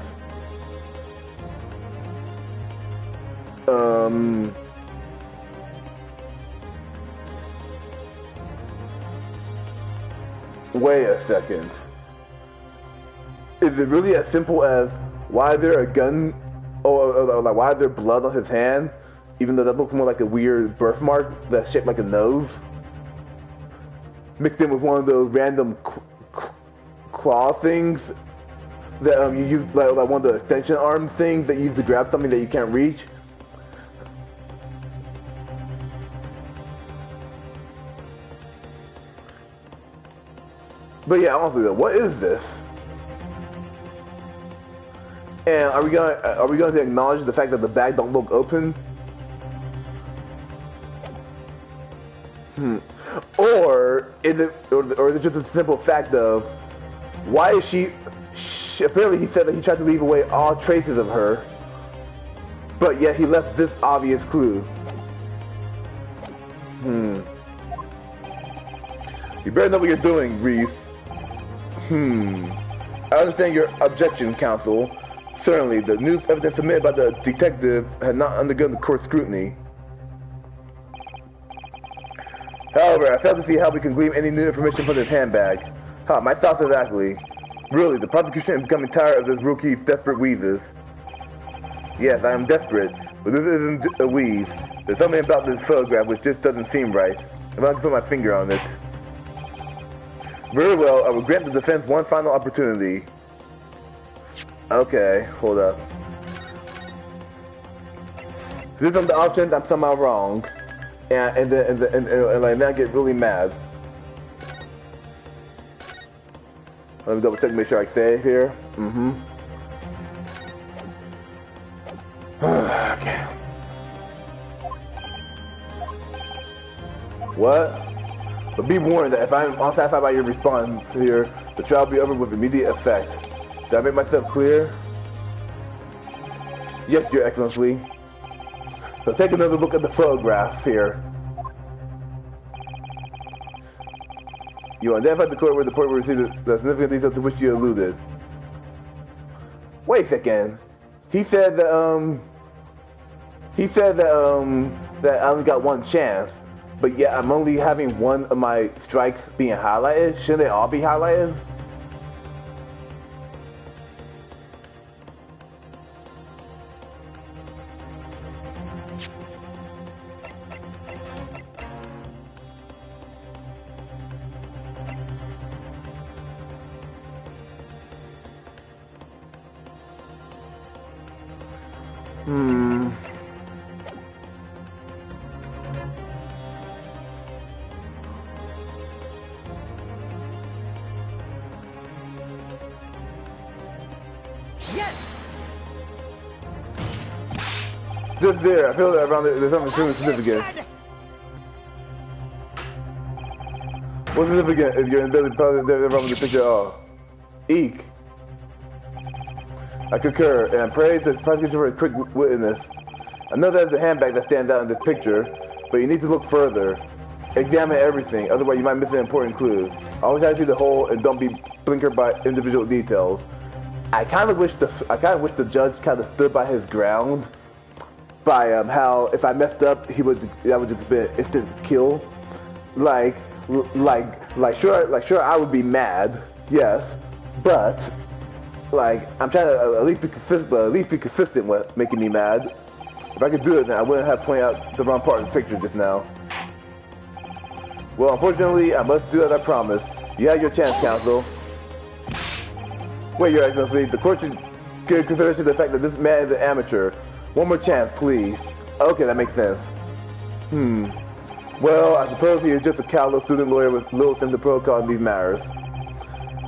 Wait a second. Is it really as simple as why is there a gun, or like why is there blood on his hand, even though that looks more like a weird birthmark that's shaped like a nose, mixed in with one of those random claw things that you use, like one of the extension arm things that you use to grab something that you can't reach. But yeah, honestly though, what is this? And are we going to acknowledge the fact that the bag don't look open? Or is it just a simple fact of why is she apparently he said that he tried to leave away all traces of her, but yet he left this obvious clue. You better know what you're doing, Reese. I understand your objection, counsel. Certainly, the news evidence submitted by the detective had not undergone the court scrutiny. However, I fail to see how we can glean any new information from this handbag. My thoughts exactly. Really, the prosecution is becoming tired of this rookie's desperate wheezes. Yes, I am desperate, but this isn't a wheeze. There's something about this photograph which just doesn't seem right. If I can put my finger on it. Very well, I will grant the defense one final opportunity. Okay, hold up. This is the option I'm somehow wrong, and I now get really mad. Let me double check, make sure I say it here. Okay. What? But be warned that if I'm unsatisfied by your response here, the trial will be over with immediate effect. Did I make myself clear? Yes, Your Excellency. So take another look at the photograph here. You identified the court where the court will receive the significant details to which you alluded. Wait a second. He said that that I only got one chance, but yet I'm only having one of my strikes being highlighted. Shouldn't they all be highlighted? Yes! Just there. I feel that around there, there's something significant. What's significant if your inability probably there around the picture? Oh. Eek. I concur, and I pray the prosecution for a quick witness. I know there's a handbag that stands out in this picture, but you need to look further. Examine everything, otherwise you might miss an important clue. Always try to see the whole and don't be blinkered by individual details. I kind of wish the judge kind of stood by his ground. By how if I messed up, that would just be an instant kill. Sure, I would be mad, yes, but I'm trying to at least be consistent with making me mad. If I could do it, then I wouldn't have pointed out the wrong part of the picture just now. Well, unfortunately, I must do as I promised. You had your chance, counsel. Wait, Your Excellency, the court should give consideration to the fact that this man is an amateur. One more chance, please. Okay, that makes sense. Well, I suppose he is just a callous student lawyer with little sense of protocol in these matters.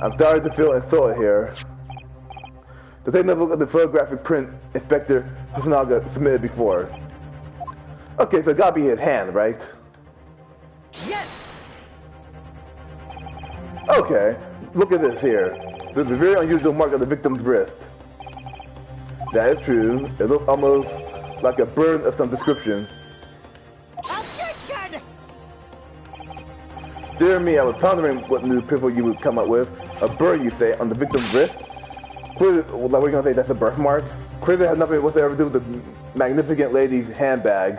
I'm starting to feel insulted here. To take another look at the photographic print Inspector Husanaga submitted before. Okay, so it gotta be his hand, right? Yes! Okay, look at this here. There's a very unusual mark on the victim's wrist. That is true. It looks almost like a burn of some description. Objection! Dear me, I was pondering what new piffle you would come up with. A burn, you say, on the victim's wrist? Clearly, what are you gonna say, that's a birthmark? Clearly has nothing whatsoever to do with the magnificent lady's handbag.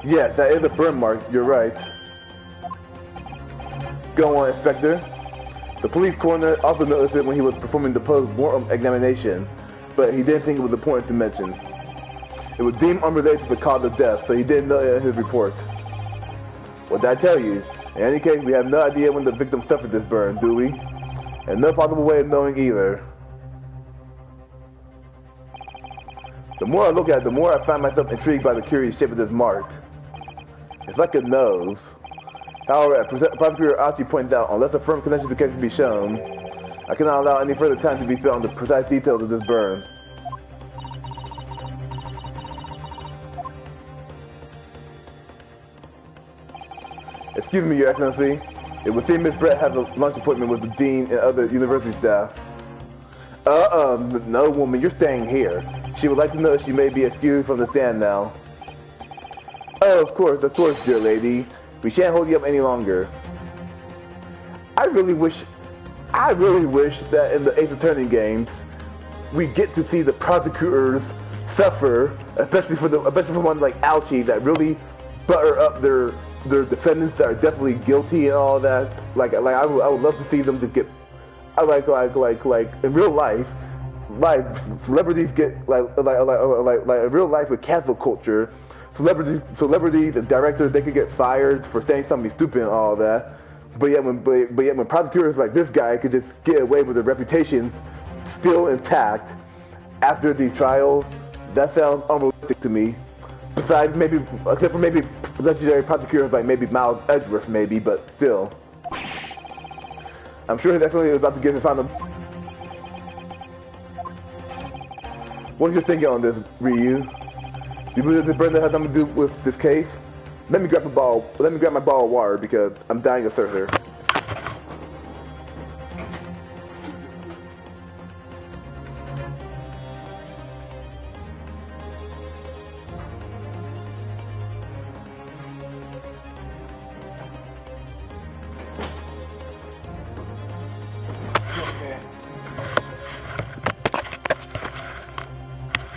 Yes, that is a burn mark, you're right. Go on, Inspector. The police coroner also noticed it when he was performing the post-mortem examination, but he didn't think it was important to mention. It was deemed unrelated to the cause of death, so he didn't know it in his report. What did I tell you? In any case, we have no idea when the victim suffered this burn, do we? And no possible way of knowing either. The more I look at it, the more I find myself intrigued by the curious shape of this mark. It's like a nose. However, Prosecutor Achi points out, unless a firm connection to the case can be shown, I cannot allow any further time to be spent on the precise details of this burn. Excuse me, Your Excellency. It would seem Miss Brett has a lunch appointment with the dean and other university staff. No, woman, you're staying here. She would like to know if she may be excused from the stand now. Oh, of course, dear lady. We shan't hold you up any longer. I really wish that in the Ace Attorney games, we get to see the prosecutors suffer, especially for ones like Alchie that really butter up their defendants that are definitely guilty and all that. I would love to see them to get. Like in real life, celebrities get in real life with cancel culture. Celebrities and directors, they could get fired for saying something stupid and all that. But yet when prosecutors like this guy could just get away with their reputations still intact after these trials, that sounds unrealistic to me. Besides maybe, except for maybe legendary prosecutors like maybe Miles Edgeworth maybe, but still. I'm sure His Excellency is about to give his final. What are you thinking on this, Ryu? Do you believe this burn has something to do with this case? Let me grab my bottle of water because I'm dying of thirst here.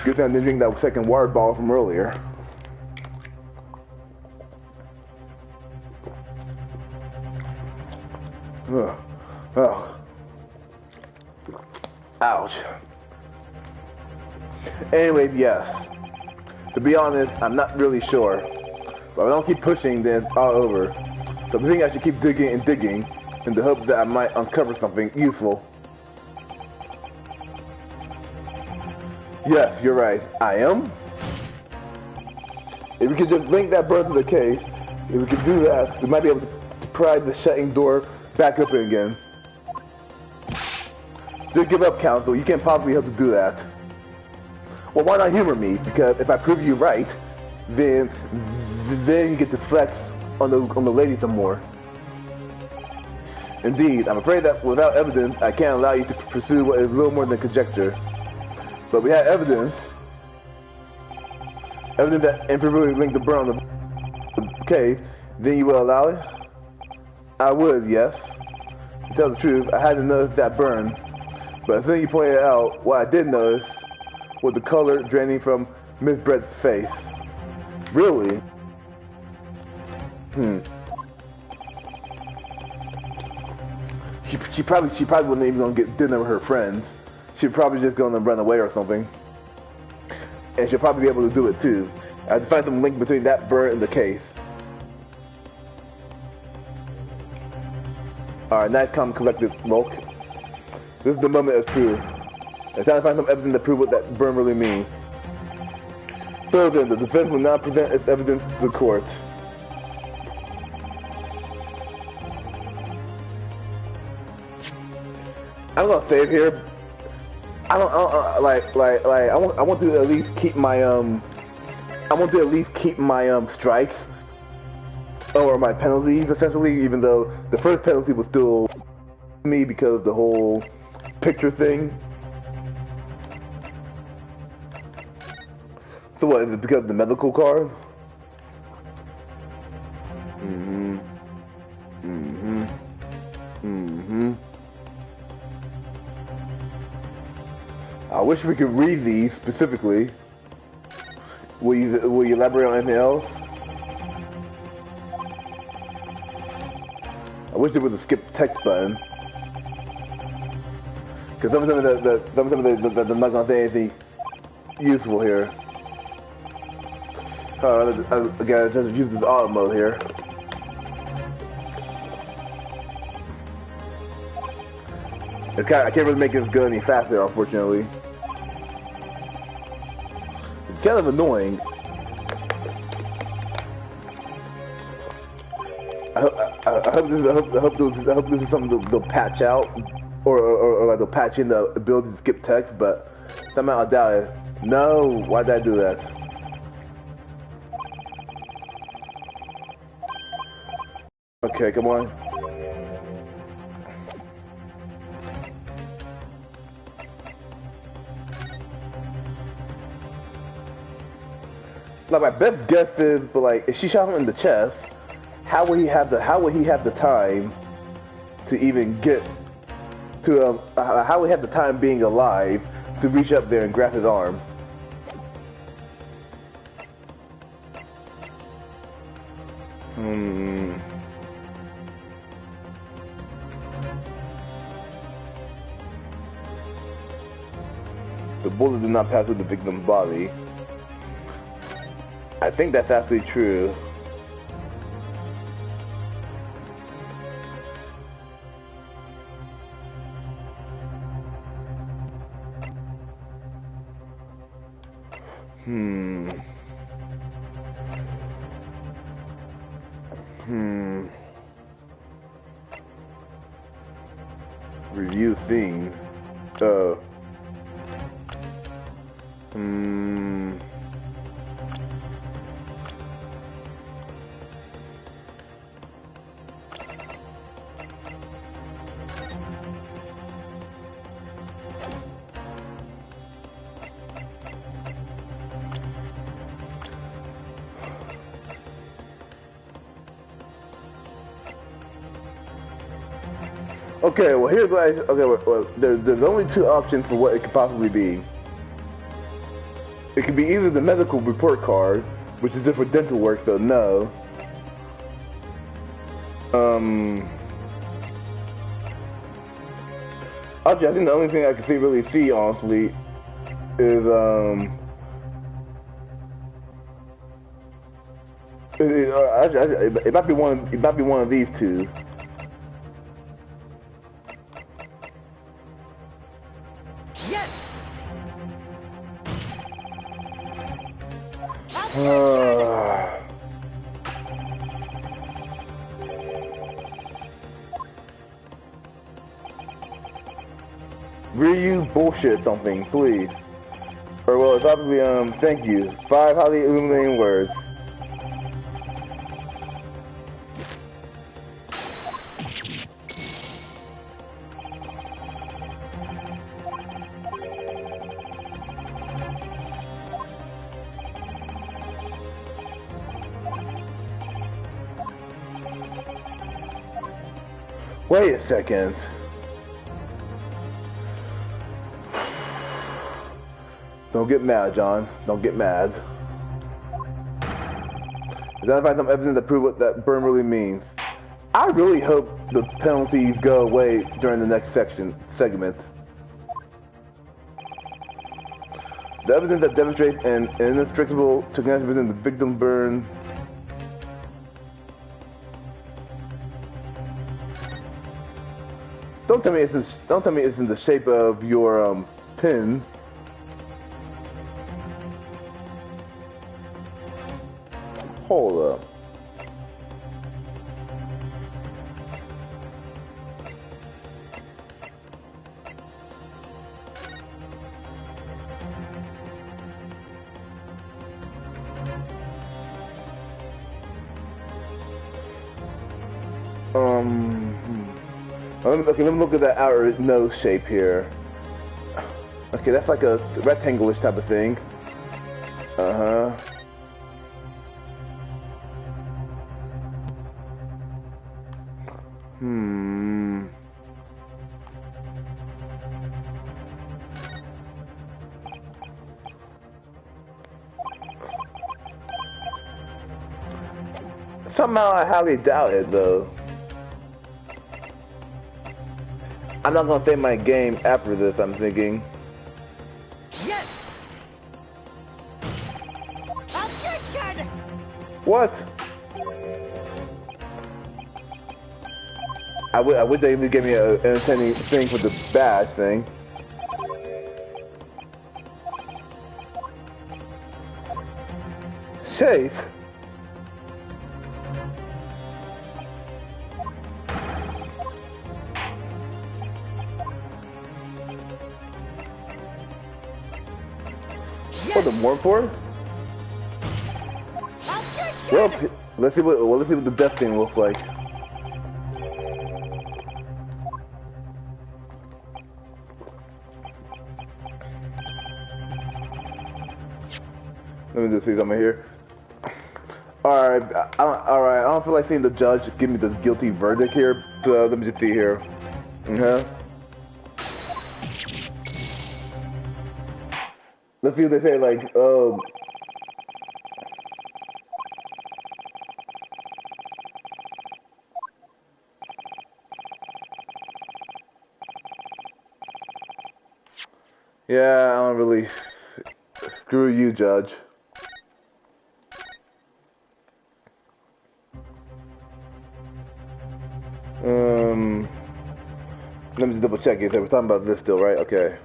Good thing I didn't drink that second water bottle from earlier. Oh. Ouch. Anyways, yes. To be honest, I'm not really sure. But if I don't keep pushing, then it's all over. So I think I should keep digging and digging in the hope that I might uncover something useful. Yes, you're right. I am. If we could just link that burn to the case, if we could do that, we might be able to pry the shutting door back open again. Just give up, counsel. You can't possibly have to do that. Well, why not humor me? Because if I prove you right, then you get to flex on the lady some more. Indeed, I'm afraid that without evidence, I can't allow you to pursue what is little more than conjecture. But we have evidence that infrequently linked the burn on the case. Then you will allow it? I would, yes. To tell the truth, I hadn't noticed that burn. But as soon as you pointed it out, what I did notice was the color draining from Miss Brett's face. Really? She probably wasn't even gonna get dinner with her friends. She's probably just gonna run away or something. And she'll probably be able to do it too. I have to find some link between that burn and the case. Alright, nice, calm, collected look. This is the moment of truth. It's time to find some evidence to prove what that burn really means. So then, the defense will now present its evidence to the court. I'm gonna save here. I want to at least keep my strikes or my penalties essentially, even though the first penalty was still me because the whole picture thing. So what, is it because of the medical card? I wish we could read these specifically. Will you elaborate on anything else? I wish there was a skip text button. Because some of them they're not gonna say anything useful here. Again, I just use this auto mode here. I can't really make this go any faster, unfortunately. It's kind of annoying. I hope this is something they'll patch out, or like they'll patch in the ability to skip text, but somehow I doubt it. No, why did I do that? Okay, come on. Like my best guess is, but like if she shot him in the chest, how would he have the time to even get to how would he have the time being alive to reach up there and grab his arm? The bullet did not pass through the victim's body. I think that's actually true. Review thing. Okay, well here's what well, there's only two options for what it could possibly be. It could be either the medical report card, which is just for dental work, so no. Actually, I think the only thing I can really see, honestly, is it might be one of these two. Yes. Will you bullshit something, please? Or well, it's obviously thank you. 5 highly illuminating words. Wait a second. Don't get mad, John. Don't get mad. Identify some evidence to prove what that burn really means. I really hope the penalties go away during the next segment. The evidence that demonstrates an inextricable connection between the victim burn. Don't tell me it's in the shape of your pin. Hold up. Okay, let me look at that outer nose shape here. Okay, that's like a rectangle-ish type of thing. Uh-huh. Somehow I highly doubt it, though. I'm not gonna save my game after this, I'm thinking. Yes! Objection! What? I wish they even gave me an entertaining thing for the badge thing. Safe? What the more for? Well, let's see what the death thing looks like. Let me just see something here. Alright, I don't feel like seeing the judge give me the guilty verdict here, so let me just see here. Let's see what they say, like, yeah, I don't really... Screw you, Judge. Let me just double check it. We're talking about this still, right? Okay.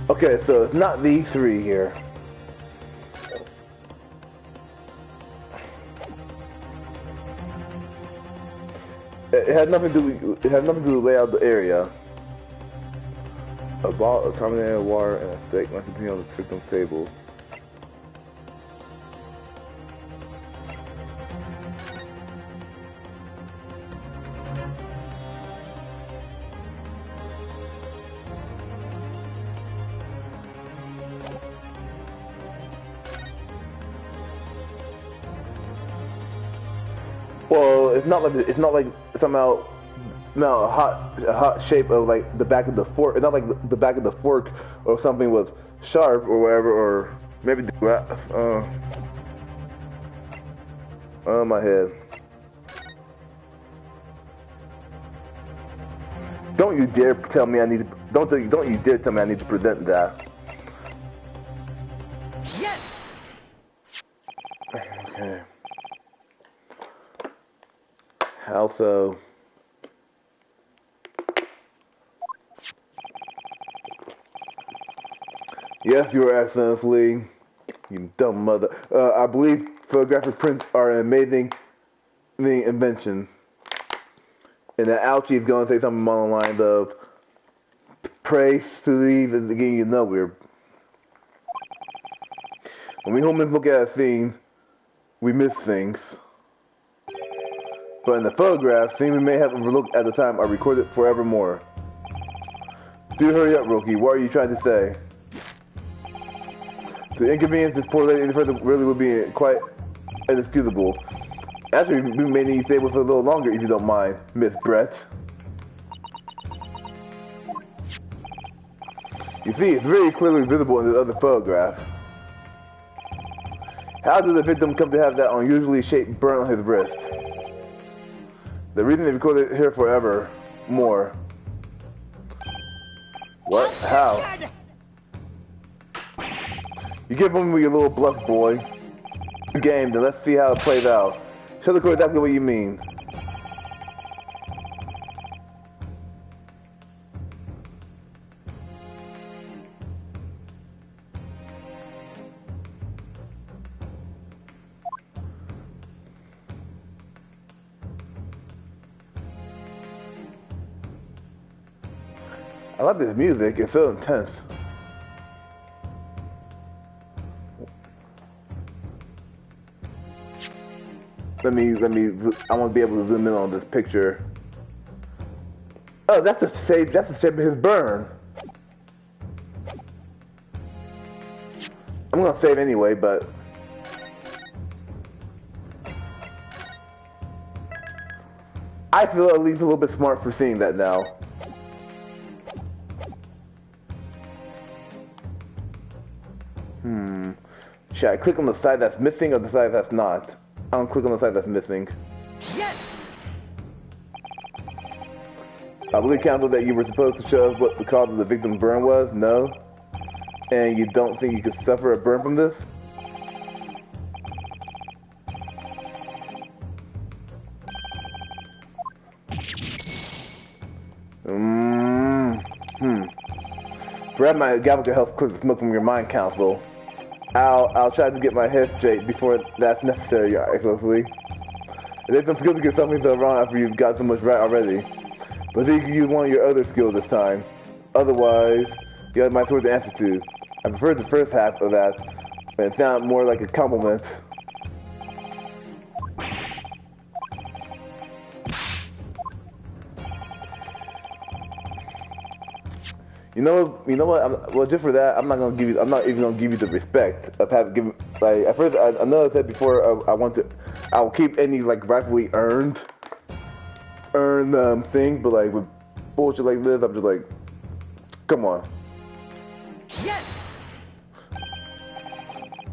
Okay, so it's not these three here. It had nothing to do. It had nothing to do with lay out the area. A ball, a carbonated water, and a steak must be on the victim's table. Well, it's not like somehow a hot shape of like the back of the fork. It's not like the back of the fork or something was sharp or whatever, or maybe my head. Don't you dare tell me I need to. Don't you dare tell me I need to present that. Yes. Okay. How so? Yes, Your Excellency. You dumb mother. I believe photographic prints are amazing. the invention. And then Ouchie is going to say something along the lines of, praise to thee that the game you know we're. When we humans look at a scene, we miss things. But in the photograph, things we may have overlooked at the time are recorded forevermore. Do hurry up, Roki. What are you trying to say? To inconvenience this poor lady any further really would be quite inexcusable. Actually, we may need to stay with her a little longer if you don't mind, Miss Brett. You see, it's very clearly visible in the other photograph. How did the victim come to have that unusually shaped burn on his wrist? The reason they recorded it here forever more. What? How? You give him your little bluff, boy. Game, then let's see how it plays out. Show the court exactly what you mean. I like this music, it's so intense. I want to be able to zoom in on this picture. Oh, that's the shape of his burn. I'm gonna save anyway, but I feel at least a little bit smart for seeing that now. Should I click on the side that's missing or the side that's not? I don't click on the side that's missing. Yes! I believe, counsel, that you were supposed to show us what the cause of the victim's burn was? No? And you don't think you could suffer a burn from this? Perhaps my gavel could help clear the smoke from your mind, counsel. I'll try to get my head straight before that's necessary, Your Excellency. It is some skill to get something so wrong after you've got so much right already. But see, you can use one of your other skills this time. Otherwise, you have my sword to answer to. I preferred the first half of that, but it sounded more like a compliment. You know what? Well, just for that, I'm not even gonna give you the respect of having given. Like at first, I know I said before, I will keep any like rightfully earned thing, but like with bullshit like this, I'm just like, come on. Yes.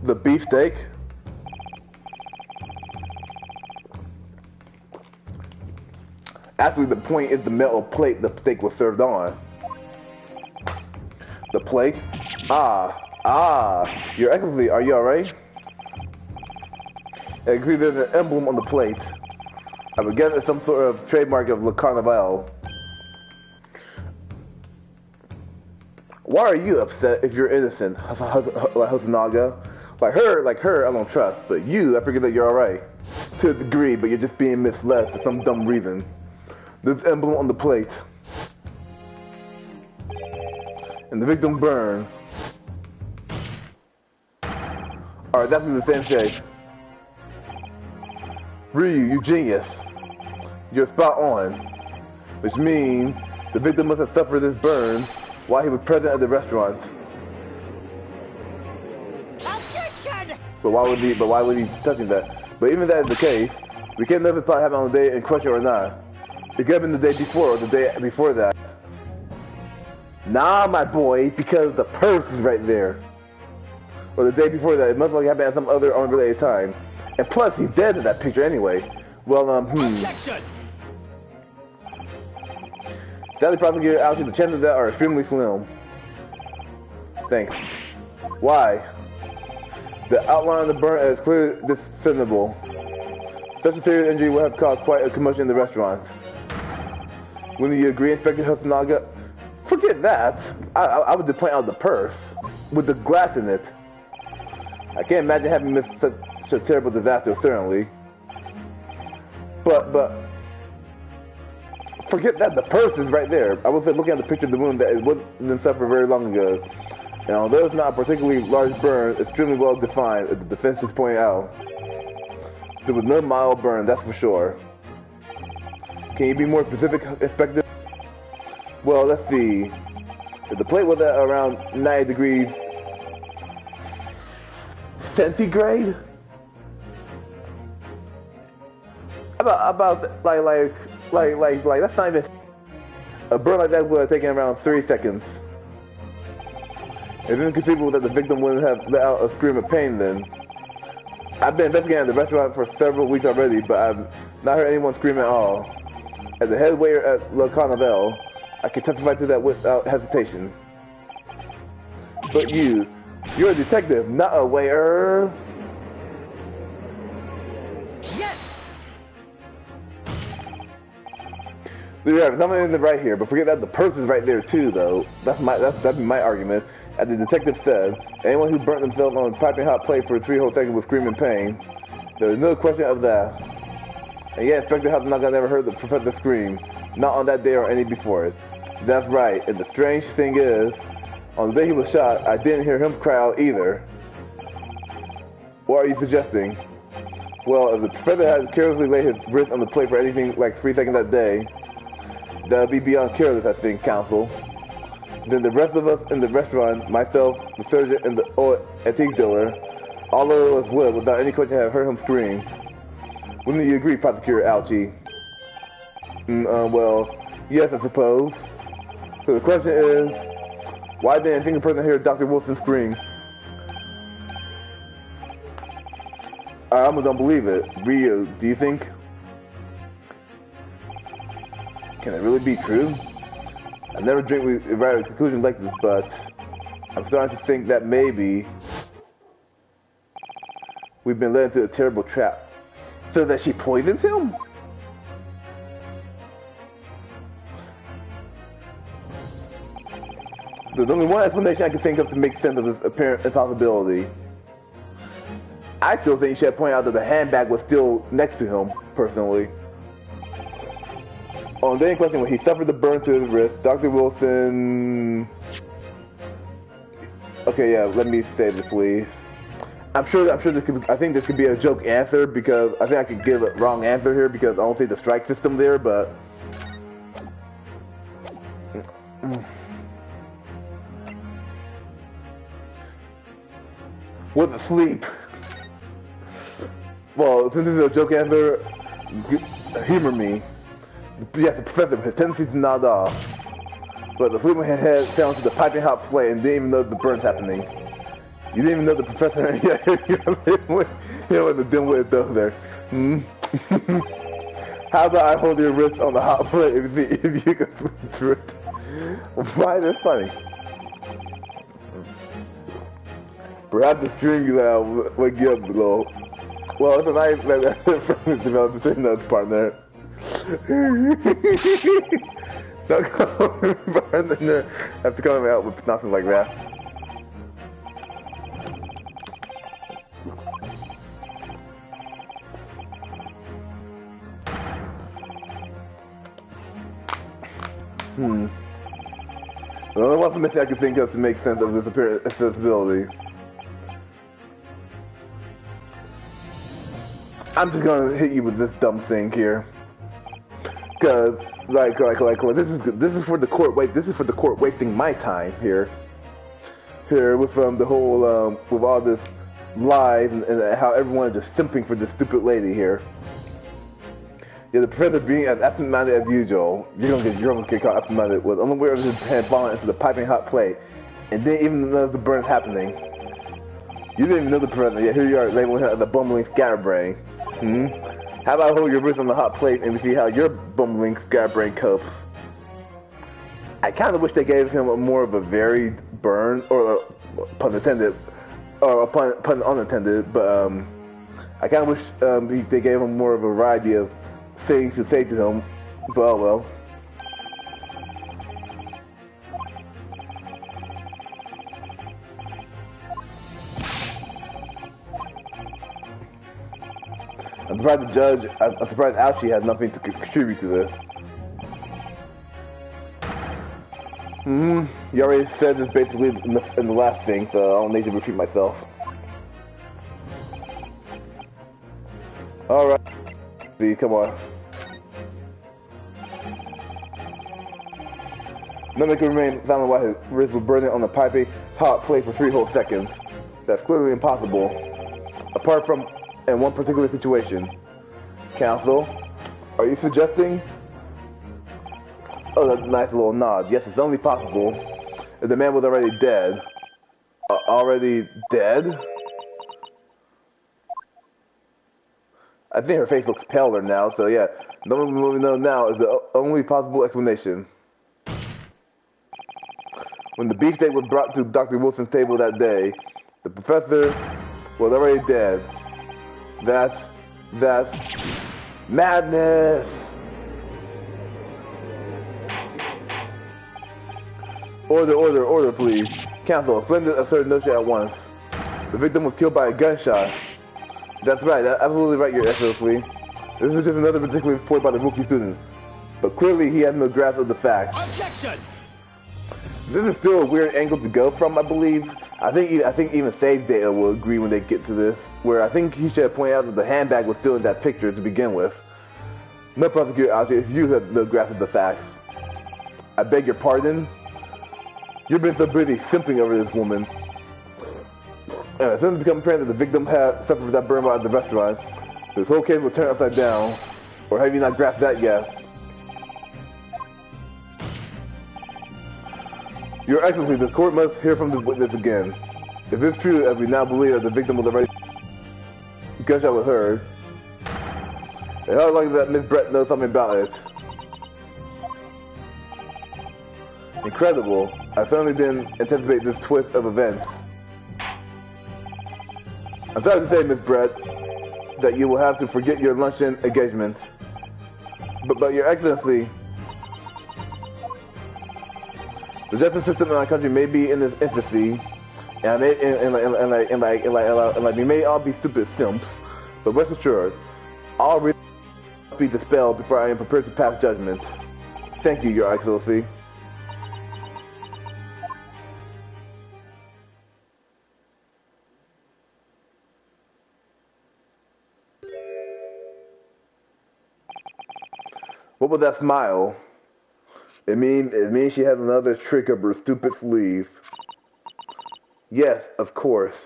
The beefsteak. Actually, the point is the metal plate the steak was served on. The plate? Your Excellency, are you alright? I can see there's an emblem on the plate. I would guess it's some sort of trademark of Le Carnaval. Why are you upset if you're innocent, Hosonaga? Like her, I don't trust, but you, I figure that you're alright. To a degree, but you're just being misled for some dumb reason. This emblem on the plate. And the victim burn. Alright, that's in the same shape. Ryu, you genius. You're spot on. Which means the victim must have suffered this burn while he was present at the restaurant. Objection! But why would he be touching that? But even if that is the case, we can't know if it's probably happened on the day in question or not. It could have been the day before or the day before that. Nah, my boy, because the purse is right there. Or the day before that, it must have happened at some other unrelated time. And plus, he's dead in that picture anyway. Well, Objection! Sadly, prosecutor Ouchie, the chances of that are extremely slim. Thanks. Why? The outline of the burn is clearly discernible. Such a serious injury would have caused quite a commotion in the restaurant. Wouldn't you agree, Inspector Hosonaga? Forget that. I would just point out the purse with the glass in it. I can't imagine having missed such a terrible disaster, certainly. But forget that, the purse is right there. I was looking at the picture of the wound that it wasn't suffered very long ago. And although it's not a particularly large burn, it's extremely well defined, as the defense just pointed out. There was no mild burn, that's for sure. Can you be more specific, Inspector? Well, let's see. If the plate was at around 90 degrees centigrade? About like that's not even a burn like that would have taken around 3 seconds. It's inconceivable that the victim wouldn't have let out a scream of pain then. I've been investigating at the restaurant for several weeks already, but I've not heard anyone scream at all. As the head waiter at Le Carnaval, I can testify to that without hesitation. But you're a detective, not a waiter. Yes! There you have it. Something in the right here, but forget that the purse is right there too, though. That's my argument. As the detective said, anyone who burnt themselves on a piping hot plate for 3 whole seconds would scream in pain. There is no question of that. And yet, Inspector House not gonna never heard the professor scream, not on that day or any before it. That's right. And the strange thing is, on the day he was shot, I didn't hear him cry out either. What are you suggesting? Well, if the professor had carelessly laid his wrist on the plate for anything like 3 seconds that day, that would be beyond careless, I think, counsel. Then the rest of us in the restaurant, myself, the surgeon, and the antique dealer, all of us would, without any question, have heard him scream. Wouldn't you agree, Prosecutor Alchi? Well, yes, I suppose. So the question is, why didn't a single person hear Dr. Wilson scream? I almost don't believe it. Rio, do you think? Can it really be true? I never drink with arrive at conclusions like this, but I'm starting to think that maybe we've been led into a terrible trap. So that she poisoned him? There's only one explanation I can think of to make sense of this apparent impossibility. I still think she had pointed out that the handbag was still next to him, personally. On the day in question, when he suffered the burn to his wrist, Dr. Wilson... Okay, yeah, let me say this, please. I'm sure this could. I think this could be a joke answer because I think I could give a wrong answer here because I don't see the strike system there, but was asleep. Well, since this is a joke answer, humor me. Yes, the professor has tendency to nod off, but the sleeping head fell into the piping hot plate and didn't even know the burn's happening. You didn't even know the professor. You know what the dim wit does there. How about I hold your wrist on the hot plate if you can sleep through it? Why is this funny? Perhaps the string will wake you up below. Well, it's a nice friendly development between those partner. Don't come partner. Have to come out with nothing like that. The only one from I can think of to make sense of this apparent accessibility. I'm just gonna hit you with this dumb thing here, cause like this is for the court. Wait, this is for the court wasting my time here with the whole with all this lies and how everyone is just simping for this stupid lady here. Yeah, the professor being as absent-minded as usual. You're gonna get caught absent-minded with unaware of his hand falling into the piping hot plate, and didn't even know the burn is happening. You didn't even know the professor. Yet here you are labeling her as a bumbling scatterbrain. How about I hold your wrist on the hot plate and we see how your bumbling scatterbrain copes? I kind of wish they gave him more of a varied burn, or pun intended, or pun unintended. But I kind of wish they gave him more of a variety of things to say to him, but oh well. I'm surprised the judge, I'm surprised Ouchie had nothing to contribute to this. You already said this basically in the last thing, so I don't need to repeat myself. Alright. See, come on. None can remain silent while his wrist was burning on the piping hot plate for 3 whole seconds. That's clearly impossible. Apart from in one particular situation. Counsel, are you suggesting? Oh, that's a nice little nod. Yes, it's only possible if the man was already dead. Already dead? I think her face looks paler now, so yeah. The only one we know now is the only possible explanation. When the beefsteak was brought to Dr. Wilson's table that day, the professor was already dead. That's madness! Order, please. Counsel, explain the absurd notion at once. The victim was killed by a gunshot. That's right, that's absolutely right, Your Excellency. This is just another ridiculous report by the rookie student. But clearly he has no grasp of the facts. Objection! This is still a weird angle to go from, I believe. I think even Save Data will agree when they get to this, where I think he should have pointed out that the handbag was still in that picture to begin with. No, prosecutor, it's you who have no grasp of the facts. I beg your pardon? You've been so busy simping over this woman. As soon as it becomes apparent that the victim had suffered that burn at the restaurant, this whole case will turn upside down. Or have you not grasped that yet? Your Excellency, the court must hear from this witness again. If it's true, as we now believe that the victim was already gunshot was heard, and how likely that Miss Brett knows something about it. Incredible. I certainly didn't anticipate this twist of events. I'm sorry to say, Miss Brett, that you will have to forget your luncheon engagement. But Your Excellency, the justice system in our country may be in its infancy, and we may all be stupid simps, but rest assured, all risk must be dispelled before I am prepared to pass judgment. Thank you, Your Excellency. What was that smile? It means she has another trick up her stupid sleeve. Yes, of course.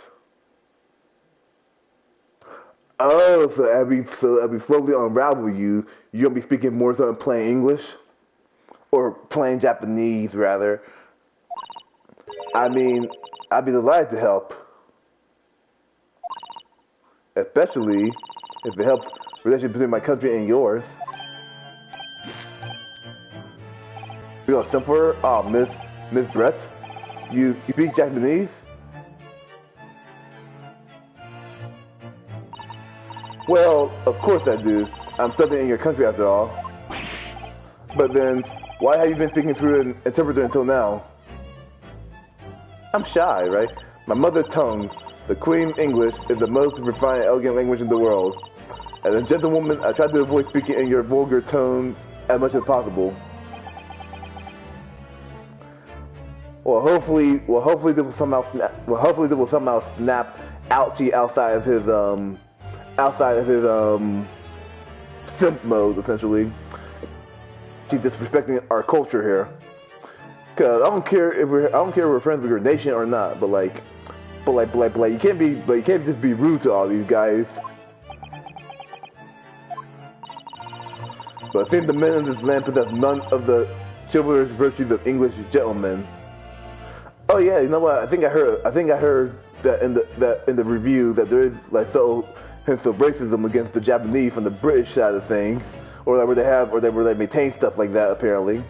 Oh, so as we slowly unravel you, you're gonna be speaking more so in plain English? Or plain Japanese, rather. I mean, I'd be delighted to help. Especially if it helps the relationship between my country and yours. You're gonna simp for her? Oh, Miss Brett? You speak Japanese? Well, of course I do. I'm studying in your country after all. But then, why have you been speaking through an interpreter until now? I'm shy, right? My mother tongue, the Queen English, is the most refined and elegant language in the world. As a gentlewoman, I try to avoid speaking in your vulgar tones as much as possible. Well, hopefully this will somehow snap Ouchie outside of his simp mode, essentially. She's disrespecting our culture here. Cause I don't care if we're friends with your nation or not, but you can't just be rude to all these guys. But I think the men in this land possess none of the chivalrous virtues of English gentlemen. Oh yeah, you know what? I think I heard that in the review that there is like hints of racism against the Japanese from the British side of things, or where they maintain stuff like that apparently.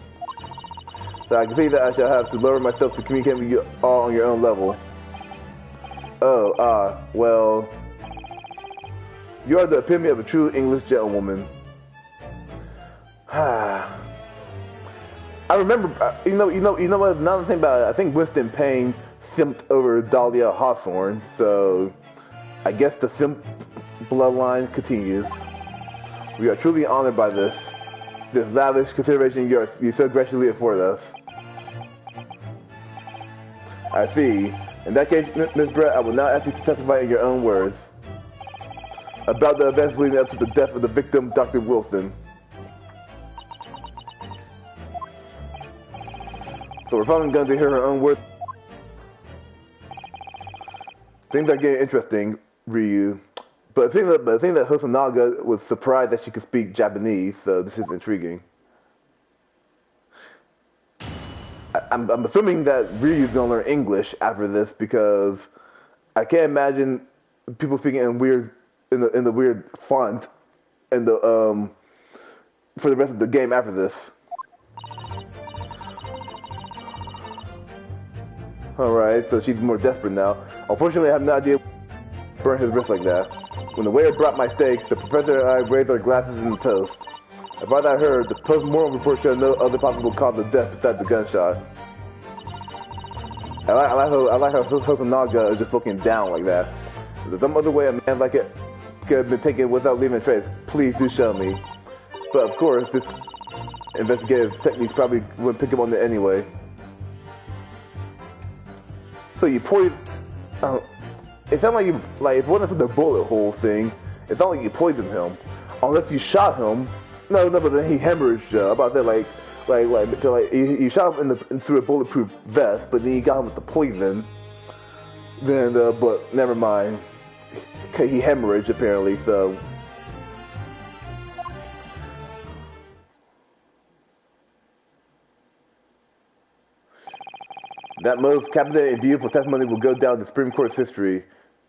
So I can see that I shall have to lower myself to communicate with you all on your own level. Oh, well, you are the epitome of a true English gentlewoman. I remember, you know what? Another thing about it, I think Winston Payne simped over Dahlia Hawthorne, so I guess the simp bloodline continues. We are truly honored by this lavish consideration you so graciously afford us. I see. In that case, Miss Brett, I will now ask you to testify in your own words about the events leading up to the death of the victim, Dr. Wilson. So we're finally going to hear her own words. Things are getting interesting, Ryu. But I think that Hosonaga was surprised that she could speak Japanese, so this is intriguing. I'm assuming that Ryu's gonna learn English after this because I can't imagine people speaking in the weird font and the for the rest of the game after this. Alright, so she's more desperate now. Unfortunately, I have no idea why burn his wrist like that. When the waiter brought my steaks, the professor and I raised our glasses in the toast. As far as I heard, the post-mortem report showed no other possible cause of death besides the gunshot. I like how Hosonaga is just looking down like that. If there's some other way a man like it could have been taken without leaving a trace, please do show me. But of course, this investigative technique probably wouldn't pick him on it anyway. So you poisoned... it sounded like you... Like, if it wasn't for the bullet hole thing, it sounded like you poisoned him. Unless you shot him. No, but then he hemorrhaged. About that, you shot him through a bulletproof vest, but then you got him with the poison. Then, but never mind. He hemorrhaged apparently, so... That most captivating and beautiful testimony will go down in the Supreme Court's history.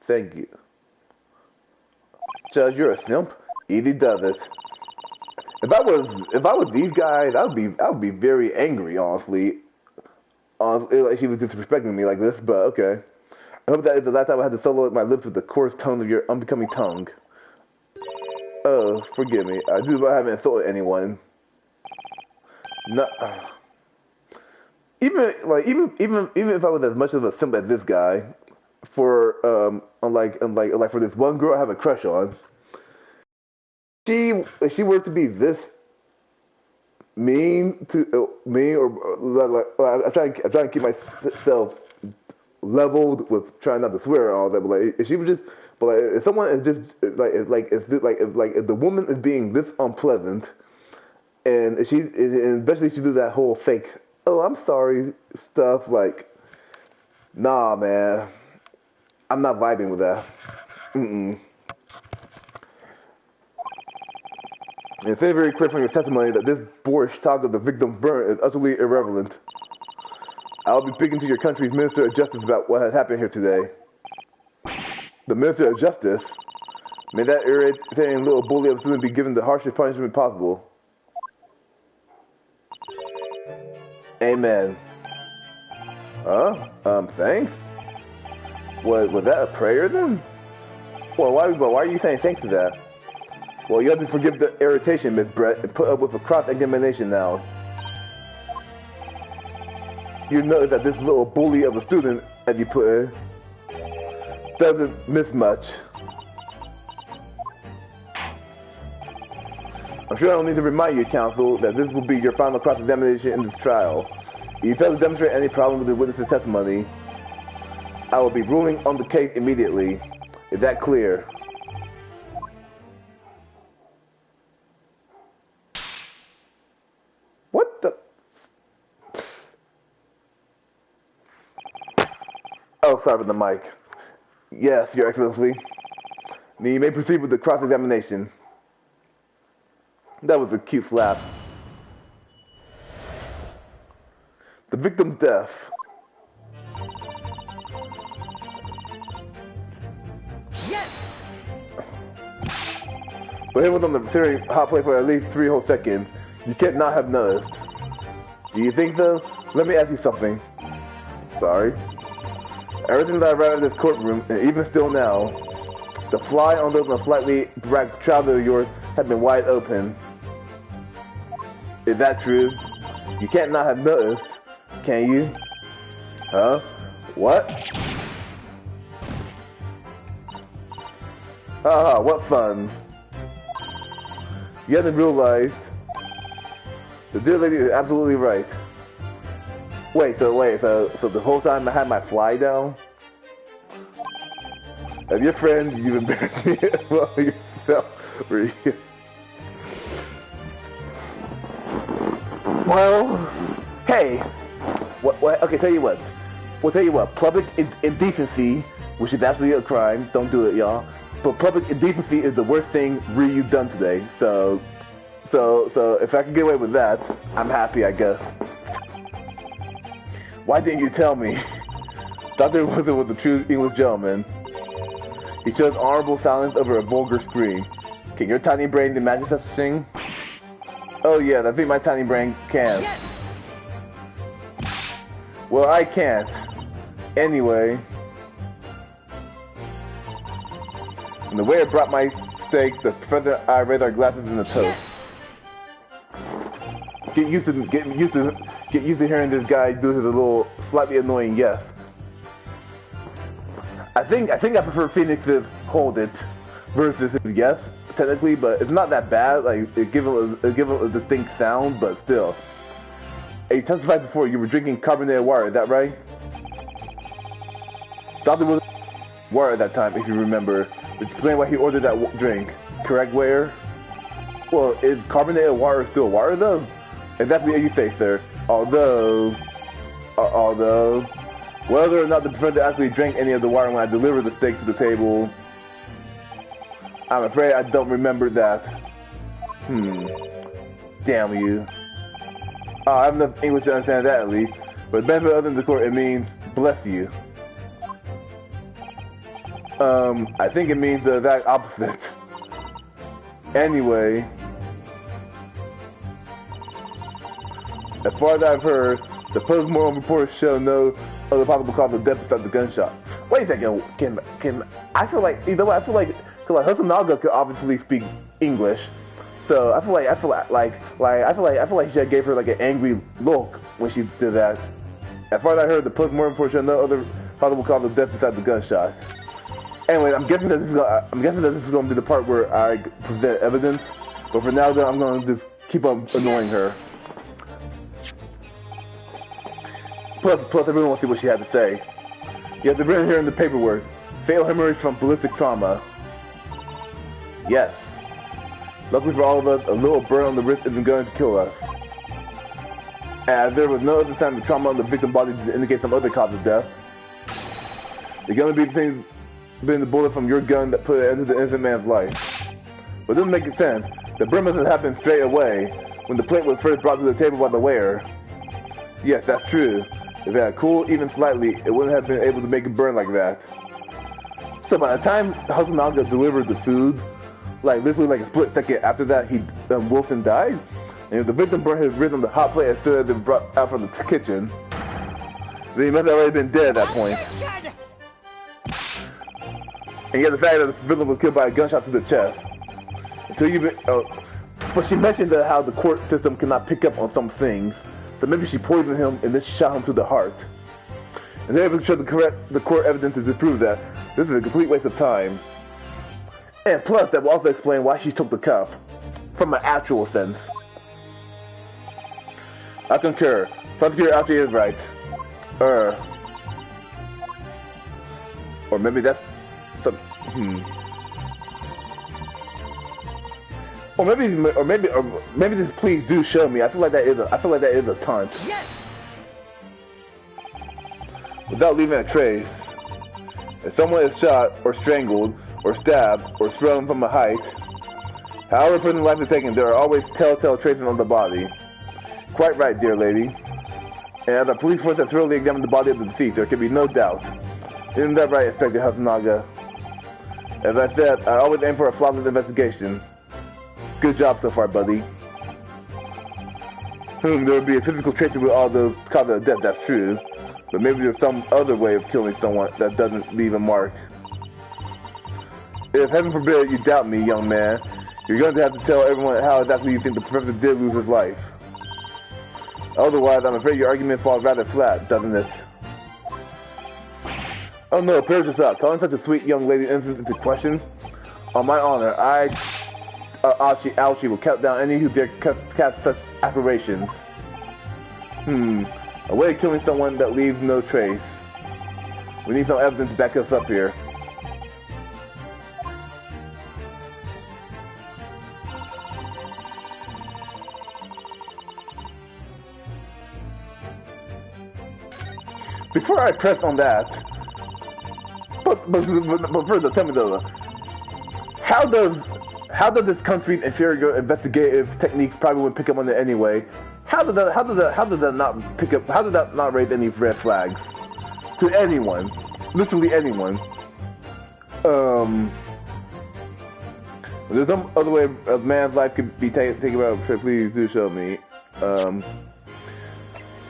Thank you. Judge, you're a simp. Edie does it. If I was these guys, I would be very angry, honestly. Like she was disrespecting me like this, but okay. I hope that is the last time I had to solo my lips with the coarse tone of your unbecoming tongue. Oh, forgive me. I do I haven't insulted anyone. No. Even if I was as much of a simp as this guy, for unlike for this one girl I have a crush on, if she were to be this mean to me, or I'm trying to keep myself leveled with trying not to swear and all that, but like if she was just, but like if someone is just if the woman is being this unpleasant, and especially if she do that whole fake, oh, I'm sorry stuff, like, nah, man, I'm not vibing with that. And it's very clear from your testimony that this boorish talk of the victim's burn is utterly irrelevant. I'll be speaking to your country's Minister of Justice about what has happened here today. The Minister of Justice? May that irritating little bully of a student be given the harshest punishment possible. Amen. Thanks? Was that a prayer then? Well, why are you saying thanks to that? Well, you have to forgive the irritation, Miss Brett, and put up with a cross-examination now. You notice that this little bully of a student, as you put it, doesn't miss much. I'm sure I don't need to remind you, counsel, that this will be your final cross-examination in this trial. If you fail to demonstrate any problem with the witness's testimony, I will be ruling on the case immediately. Is that clear? What the? Oh, sorry for the mic. Yes, Your Excellency. Then you may proceed with the cross-examination. That was a cute slap. The victim's death. Yes! But he was on the very hot plate for at least 3 whole seconds. You can't not have noticed. Do you think so? Let me ask you something. Sorry. Ever since I arrived at this courtroom, and even still now, the fly on those slightly ragged trousers of yours have been wide open. Is that true? You can't not have noticed, can you? Huh? What? Haha, what fun. You haven't realized the dear lady is absolutely right. Wait, so the whole time I had my fly down? As your friend, you've embarrassed me about yourself. Well, hey, what? Okay, tell you what. We'll tell you what. Public indecency, which is absolutely a crime. Don't do it, y'all. But public indecency is the worst thing you've done today. So if I can get away with that, I'm happy, I guess. Why didn't you tell me? Thought there was a true English gentleman. He chose honorable silence over a vulgar scream. Can your tiny brain imagine such a thing? Oh yeah, I think my tiny brain can. Yes! Well, I can't. Anyway. And the way I brought my steak, the professor and I raised our glasses in the toast. Yes! Get used to hearing this guy do his little slightly annoying yes. I think I prefer Phoenix's hold it versus his yes, technically, but it's not that bad. Like it give it a distinct sound, but still. Hey, you testified before you were drinking carbonated water, is that right? Thought there was water at that time, if you remember. Explain why he ordered that drink. Correct, Ware? Well, is carbonated water still water though? Exactly as you say, sir. Although, whether or not the professor actually drank any of the water when I delivered the steak to the table, I'm afraid I don't remember that. Damn you. I have enough English to understand that at least. But the benefit other than the court, it means bless you. I think it means the exact opposite. Anyway, as far as I've heard, the post-mortem reports show no other possible cause of death besides the gunshot. Wait a second, can I feel like, you know what, I feel like Hosonaga could obviously speak English, so I feel like she gave her like an angry look when she did that. As far as I heard, the post-mortem report showed no other possible cause of death besides the gunshot. Anyway, I'm guessing that this is going to be the part where I present evidence, but for now, I'm going to just keep on annoying her. Plus, I really want to see what she had to say. You have the written here in the paperwork. Fatal hemorrhage from ballistic trauma. Yes. Luckily for all of us, a little burn on the wrist isn't going to kill us. As there was no other sign of trauma on the victim's body to indicate some other cause of death. The gun would be the thing, being the bullet from your gun that put it into the innocent man's life. But it doesn't make sense. The burn must have happened straight away, when the plate was first brought to the table by the wearer. Yes, that's true. If it had cooled even slightly, it wouldn't have been able to make it burn like that. So by the time Hosonaga delivered the food, like literally like a split second after that, Wilson died. And if the victim burned his wrist on the hot plate as soon as it brought out from the kitchen, then he must have already been dead at that point. And yet the fact that the victim was killed by a gunshot to the chest. But she mentioned that how the court system cannot pick up on some things. So maybe she poisoned him and then shot him to the heart. And then if we show the court evidence to disprove that, this is a complete waste of time. And plus, that will also explain why she took the cup. From an actual sense. I concur. Prosecutor Alfie is right. Or maybe that's some. Or maybe this please do show me. I feel like that is a taunt. Yes. Without leaving a trace. If someone is shot or strangled or stabbed or thrown from a height, however a person's life is taken, there are always telltale traces on the body. Quite right, dear lady. And as a police force has thoroughly examined the body of the deceased, there can be no doubt. Isn't that right, Inspector Hosonaga? As I said, I always aim for a flawless investigation. Good job so far, buddy. There would be a physical trace with all those causes of death, that's true. But maybe there's some other way of killing someone that doesn't leave a mark. If heaven forbid you doubt me, young man, you're going to have to tell everyone how exactly you think the professor did lose his life. Otherwise, I'm afraid your argument falls rather flat, doesn't it? Oh no, perish us up. Calling such a sweet young lady innocent into question? On my honor, Ouchie will count down any who dare cast such aberrations. A way of killing someone that leaves no trace. We need some evidence to back us up here. Before I press on that, but further, tell me though, how does this country's inferior investigative techniques probably would pick up on it anyway? How did that not pick up? How did that not raise any red flags to anyone? Literally anyone. There's some other way a man's life could be taken about. Please do show me.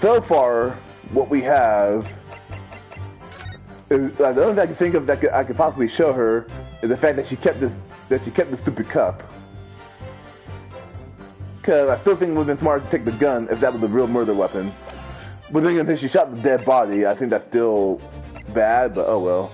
So far, what we have is the only thing I can think of that I could possibly show her is the fact that she kept this stupid cup. Because I still think it would have been smart to take the gun if that was a real murder weapon. But then since she shot the dead body, I think that's still bad, but oh well.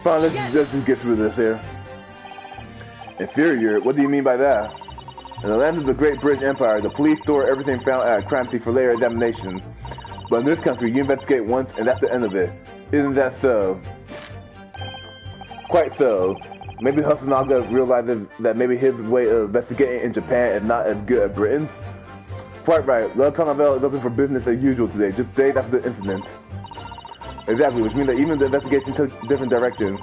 Fine, let's just get through this here. Inferior? What do you mean by that? In the land of the Great British Empire, the police store everything found at a crime scene for later examination. But in this country, you investigate once and that's the end of it. Isn't that so? Quite so. Maybe Hasanaga realizes that maybe his way of investigating in Japan is not as good as Britain's. Quite right. Lord Carnival is open for business as usual today, just days after the incident. Exactly, which means that even the investigation took different directions.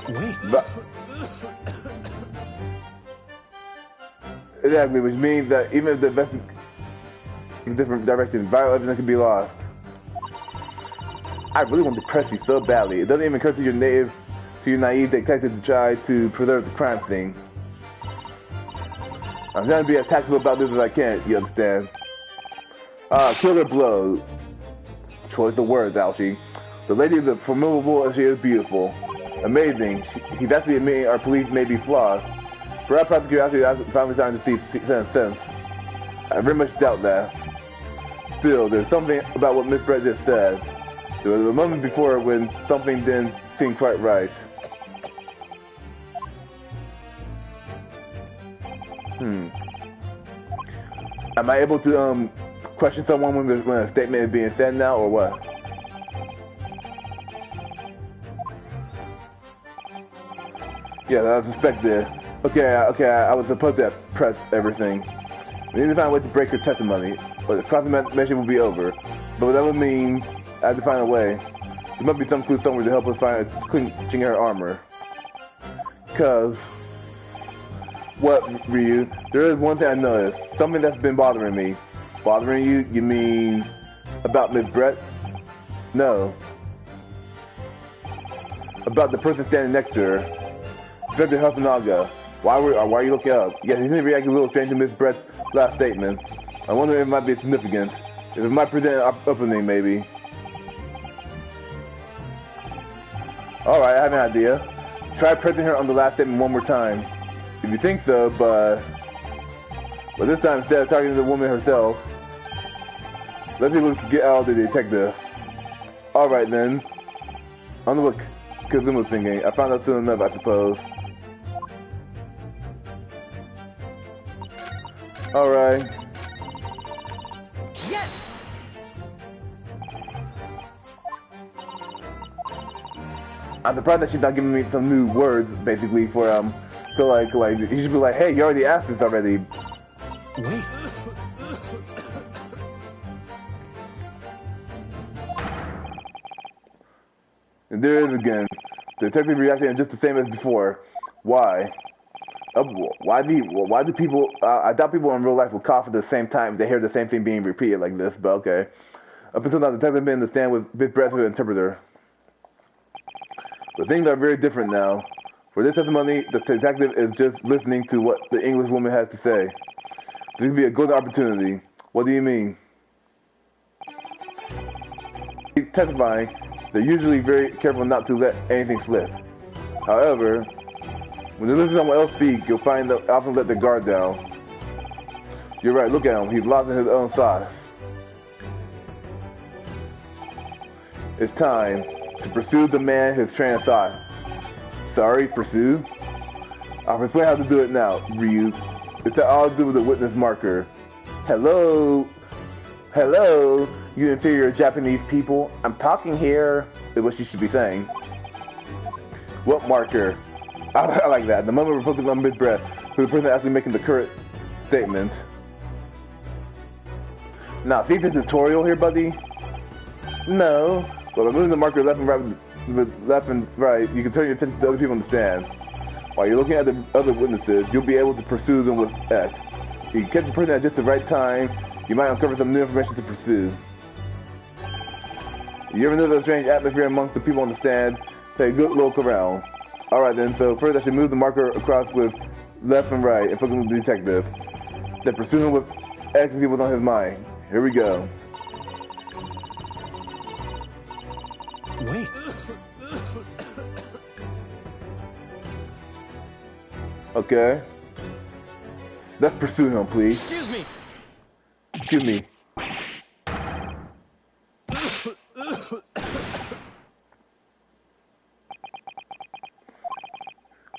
Exactly, which means that even if the investigation in different directions, vital evidence can be lost. I really want to press you so badly. It doesn't even occur to your naive detective to try to preserve the crime scene. I'm trying to be as tactful about this as I can, you understand? Killer blow. Choice of words, Ouchie. The lady is as formidable as she is beautiful. Amazing. He's actually admitting our police may be flawed. Perhaps out of curiosity, I'm finally starting to see sense. I very much doubt that. Still, there's something about what Miss Brett just said. There was a moment before when something didn't seem quite right. Am I able to question someone when a statement is being said now, or what? Yeah, I suspected. Okay, I was supposed to press everything. We need to find a way to break her testimony, but the cross-examination will be over. But that would mean I have to find a way. There must be some clue somewhere to help us find clinching her armor. Cause, what, Ryu? There is one thing I noticed. Something that's been bothering me. Bothering you? You mean about Miss Brett? No. About the person standing next to her. Inspector Hasanaga. Why are you looking up? Yes, he seems to react a little strange to Miss Brett's last statement. I wonder if it might be significant. If it might present an opening, maybe. Alright, I have an idea. Try pressing her on the last statement one more time. If you think so, but this time instead of targeting the woman herself, let's see what we can get out of the detective. Alright then. I wonder what Kazuma's thinking. I found out soon enough, I suppose. Alright. Yes! I'm surprised that she's not giving me some new words, basically, for, so like, you should be like, hey, you already asked this already. Wait. And there it is again. The detective reaction is just the same as before. Why? Why do people, I doubt people in real life will cough at the same time if they hear the same thing being repeated like this, but okay. Up until now, the detective has been in the stand with Miss Brett as an interpreter. But things are very different now. For this testimony, the detective is just listening to what the English woman has to say. This could be a good opportunity. What do you mean? Testifying, they're usually very careful not to let anything slip. However, when you listen to someone else speak, you'll find that often let their guard down. You're right, look at him. He's lost in his own sauce. It's time to pursue the man his train of thought. Sorry, pursue? I'll explain how to do it now, Ryu. It's all to do with the witness marker. Hello? Hello, you inferior Japanese people. I'm talking here, is what she should be saying. What marker? I like that. The moment we're focused on mid-breath, who's the person actually making the correct statement. Now, see the tutorial here, buddy? No. Well, by moving the marker left and right, you can turn your attention to other people on the stand. While you're looking at the other witnesses, you'll be able to pursue them with X. You can catch the person at just the right time. You might uncover some new information to pursue. You ever notice a strange atmosphere amongst the people on the stand? Take a good look around. Alright then, so first I should move the marker across with left and right and focus on the detective. Then pursue him with X and see what's on his mind. Here we go. Wait. Okay. Let's pursue him, please. Excuse me. Excuse me.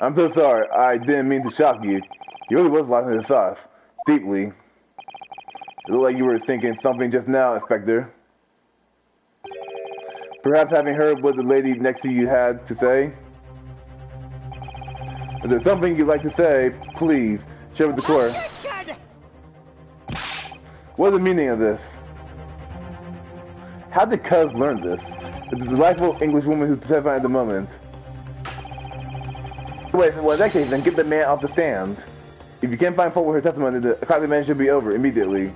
I'm so sorry. I didn't mean to shock you. You really was lost in the sauce. Deeply. It looked like you were thinking something just now, Inspector. Perhaps having heard what the lady next to you had to say? If there's something you'd like to say, please, share with the court. What is the meaning of this? How did Cuz learn this? It's a delightful English woman who's testifying at the moment. Wait, well in that case, then get the man off the stand. If you can't find fault with her testimony, the man should be over immediately.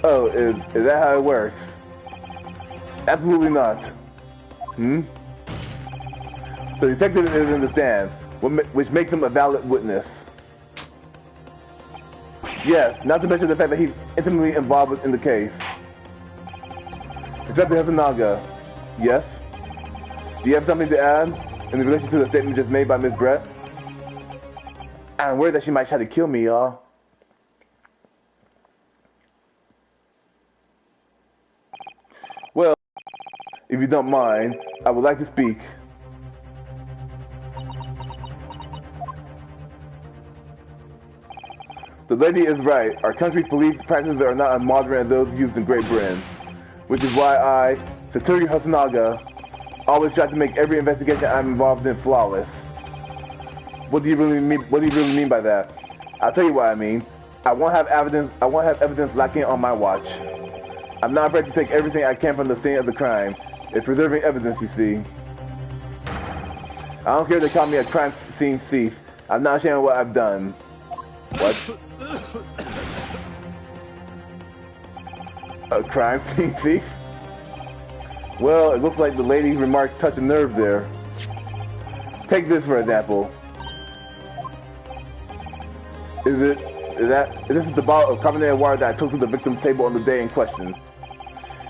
Oh, is that how it works? Absolutely not. So the detective is in the stand, which makes him a valid witness. Yes, not to mention the fact that he's intimately involved in the case. Inspector Hasanaga, yes? Do you have something to add in relation to the statement just made by Miss Brett? I'm worried that she might try to kill me, y'all. Well, if you don't mind, I would like to speak. The lady is right. Our country's police practices are not as modern as those used in Great Britain, which is why I, Satoru Hasanaga, always try to make every investigation I'm involved in flawless. What do you really mean? What do you really mean by that? I'll tell you what I mean. I won't have evidence lacking on my watch. I'm not afraid to take everything I can from the scene of the crime. It's preserving evidence, you see. I don't care if they call me a crime scene thief. I'm not ashamed of what I've done. What? A crime scene thief? Well, it looks like the lady's remarks touch a nerve there. Take this for example. This is the bottle of carbonated water that I took to the victim's table on the day in question.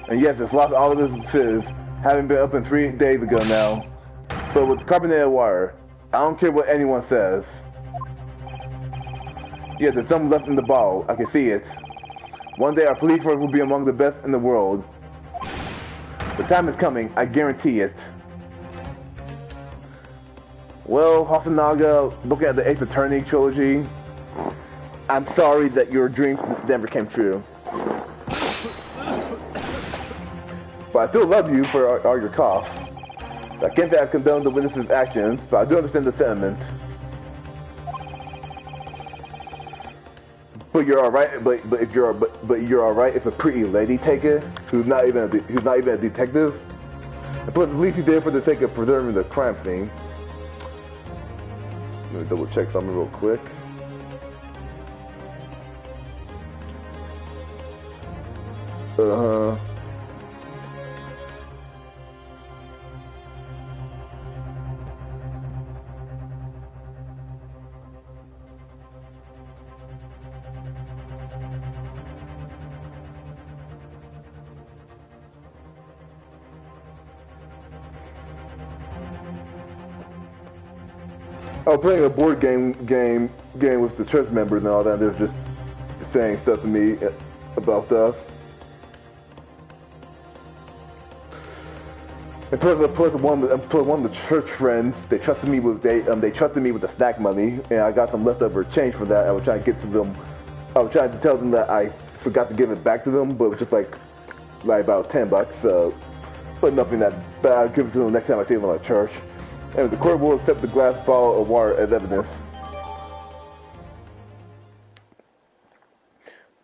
And yes, it's lost all of this fizz, having been open 3 days ago now. But with carbonated water, I don't care what anyone says. Yeah, there's some left in the bottle, I can see it. One day our police force will be among the best in the world. The time is coming, I guarantee it. Well, Hasanaga, looking at the Ace Attorney trilogy, I'm sorry that your dreams never came true. But I still love you for all your coughs. I can't say I've condoned the witness's actions, but I do understand the sentiment. But you're all right. But you're all right if a pretty lady take it, who's not even a detective. But at least he did for the sake of preserving the crime scene. Let me double check something real quick. Oh, playing a board game with the church members and all that. There's just saying stuff to me about stuff. And plus one of the church friends, they trusted me with they trusted me with the snack money, and I got some leftover change for that. I was trying to get to them. I was trying to tell them that I forgot to give it back to them, but it was just like about $10. But nothing that bad. I'll give it to them next time I see them at church. And the court will accept the glass bottle of water as evidence.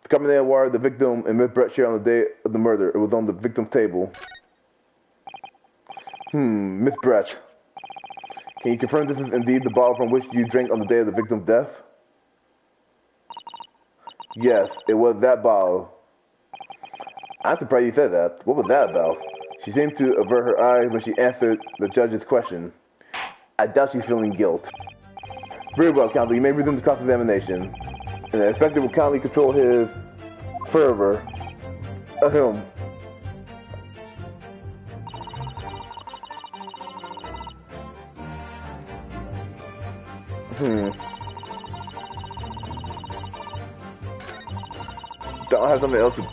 The carbonated water the victim and Miss Brett shared on the day of the murder. It was on the victim's table. Miss Brett, can you confirm this is indeed the bottle from which you drank on the day of the victim's death? Yes, it was that bottle. I'm surprised you said that. What was that about? She seemed to avert her eyes when she answered the judge's question. I doubt she's feeling guilt. Very well, counsel. You may resume the cross-examination. And the inspector will kindly control his fervor. Ahem. Don't have something else to...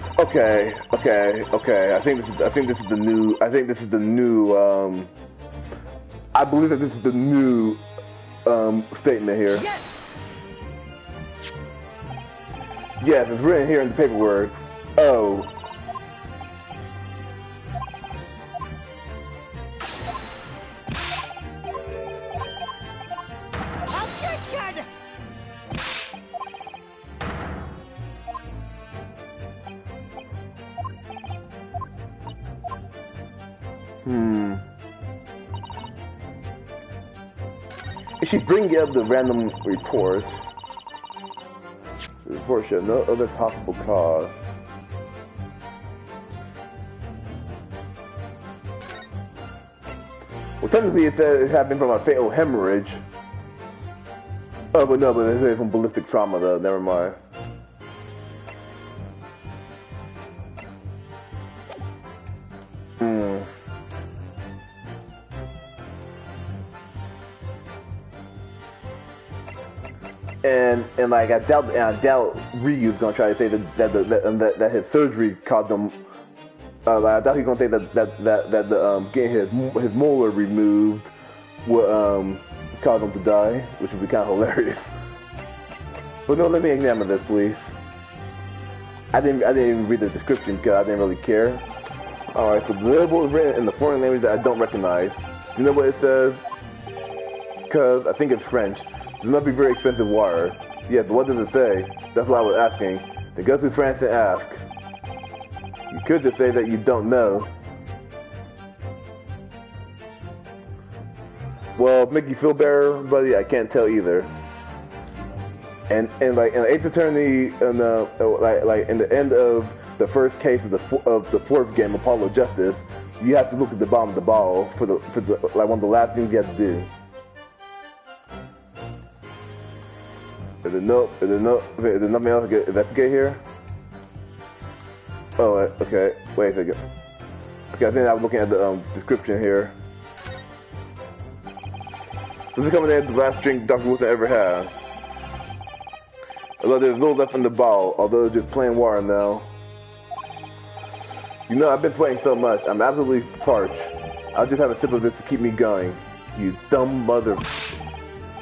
Okay. Okay. I think this is the new. I believe that this is the new statement here. Yes. Yes, it's written here in the paperwork. Oh. Objection. Is she bringing up the random report? The report showed no other possible cause. Well, technically it said it happened from a fatal hemorrhage. Oh, but no, but they say from ballistic trauma though, never mind. And like I doubt Ryu's gonna try to say that his surgery caused him. I doubt he's gonna say that getting his molar removed would cause him to die, which would be kind of hilarious. But no, let me examine this, please. I didn't even read the description because I didn't really care. All right, so the label is written in the foreign language that I don't recognize. You know what it says? Because I think it's French. It must be very expensive water. Yeah, but what does it say? That's what I was asking. Then go to France and ask. You could just say that you don't know. Well, make you feel better, buddy, I can't tell either. And like in the Ace Attorney, and like in the end of the first case of the fourth game, Apollo Justice, you have to look at the bottom of the bottle for the like one of the last things you have to do. Is there nothing else to investigate here? Oh, okay. Wait a second. Okay, I think I was looking at the description here. This is coming in the last drink Dr. Wilson ever had. Although there's little left in the bottle, although it's just plain water now. You know, I've been sweating so much, I'm absolutely parched. I'll just have a sip of this to keep me going. You dumb mother...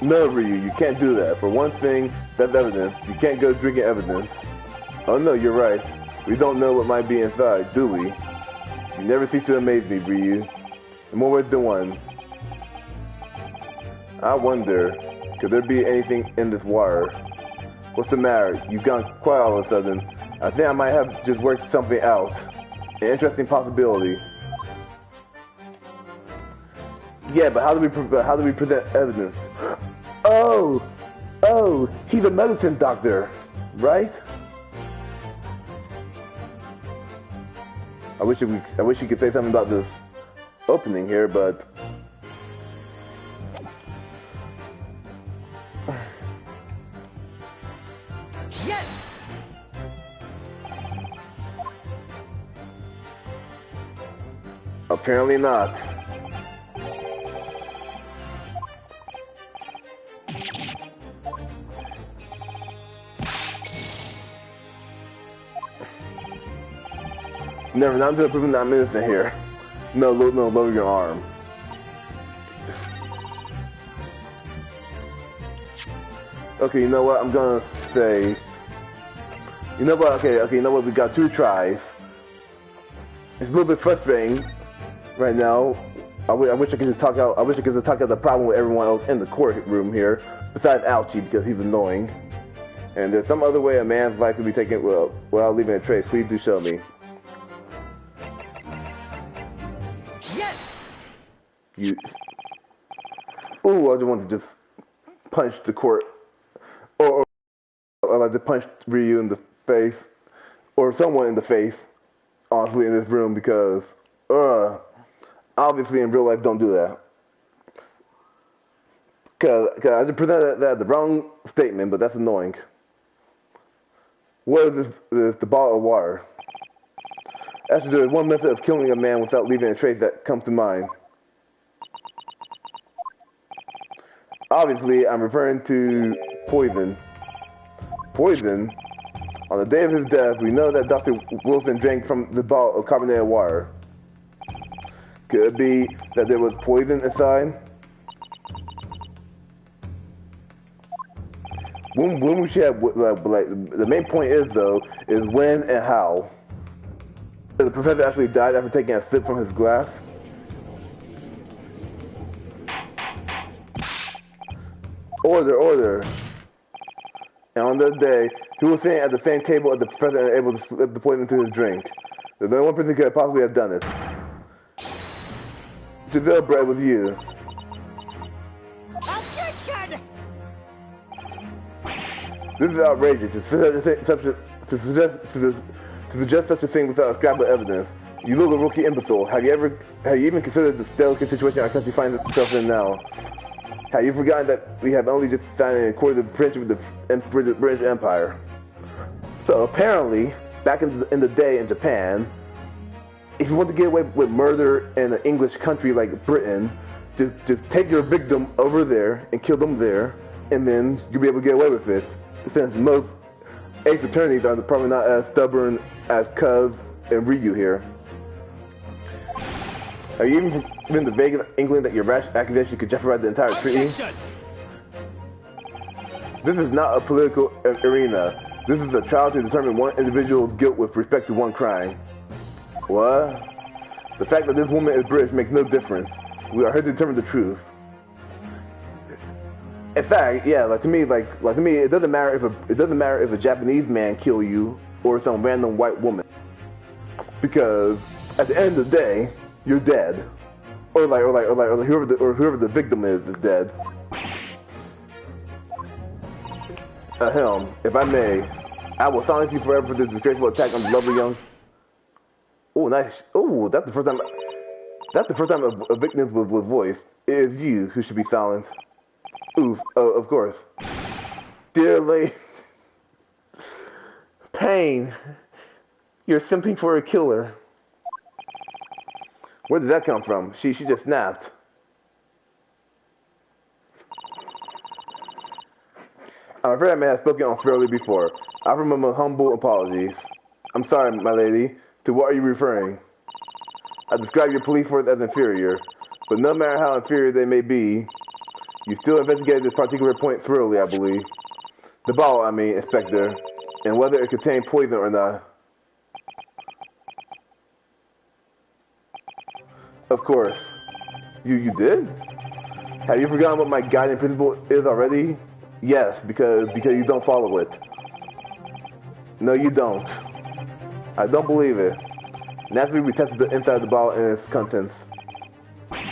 No, Ryu, you can't do that. For one thing, that's evidence. You can't go drinking evidence. Oh no, you're right. We don't know what might be inside, do we? You never cease to amaze me, Ryu. In more ways than one. I wonder, could there be anything in this water? What's the matter? You've gone quiet all of a sudden. I think I might have just worked something out. An interesting possibility. Yeah, but how do we present evidence? Oh, he's a medicine doctor, right? I wish you could say something about this opening here, but Yes! Apparently not. Never, not until proven that I'm innocent here. No, lower your arm. Okay, you know what? I'm gonna say. You know what? Okay, you know what? We got 2 tries. It's a little bit frustrating right now. I wish I could just talk out. I wish I could just talk out the problem with everyone else in the courtroom here, besides Ouchie, because he's annoying. And there's some other way a man's life could be taken without leaving a trace. Please do show me. Yes! You. Ooh, I just want to just punch the court, or I'd like to punch Ryu in the face, or someone in the face, honestly, in this room, because, obviously in real life don't do that. Cause I just presented that the wrong statement, but that's annoying. What is this the bottle of water? Actually, there's one method of killing a man without leaving a trace that comes to mind. Obviously, I'm referring to poison. Poison? On the day of his death, we know that Dr. Wilson drank from the bottle of carbonated water. Could it be that there was poison inside? When we should have, like, the main point is, though, is when and how. The professor actually died after taking a sip from his glass. Order. And on that day, he was sitting at the same table as the professor and able to slip the poison into his drink. There's only one person who could possibly have done it. Giselle Brett was you. Objection! This is outrageous. To suggest such a thing without a scrap of evidence. You little rookie imbecile. Have you even considered the delicate situation our country finds itself in now? Have you forgotten that we have only just signed an accord of friendship with the British Empire? So apparently, back in the day in Japan, if you want to get away with murder in an English country like Britain, just take your victim over there and kill them there, and then you'll be able to get away with it. Since most Ace attorneys are probably not as stubborn as Cuz and Ryu here. Are you even the vague inkling that your rash accusation could jeopardize the entire treaty? This is not a political arena. This is a trial to determine one individual's guilt with respect to one crime. What? The fact that this woman is British makes no difference. We are here to determine the truth. In fact, yeah, to me, it doesn't matter if a Japanese man kill you or some random white woman, because at the end of the day, you're dead, or whoever the victim is dead. If I may, I will silence you forever for this disgraceful attack on the lovely young. Oh, nice. Oh, that's the first time. That's the first time a victim was voiced. It is you who should be silenced. Oof. Oh, of course. Dear lady. Pain. You're simping for a killer. Where did that come from? She just snapped. I'm afraid I may have spoken unfairly before. I offer my humble apologies. I'm sorry, my lady. To what are you referring? I describe your police force as inferior, but no matter how inferior they may be, you still investigated this particular point thoroughly, I believe. The bottle, I mean, Inspector, and whether it contained poison or not. Of course. You did? Have you forgotten what my guiding principle is already? Yes, because you don't follow it. No, you don't. I don't believe it. Naturally, we tested the inside of the bottle and its contents.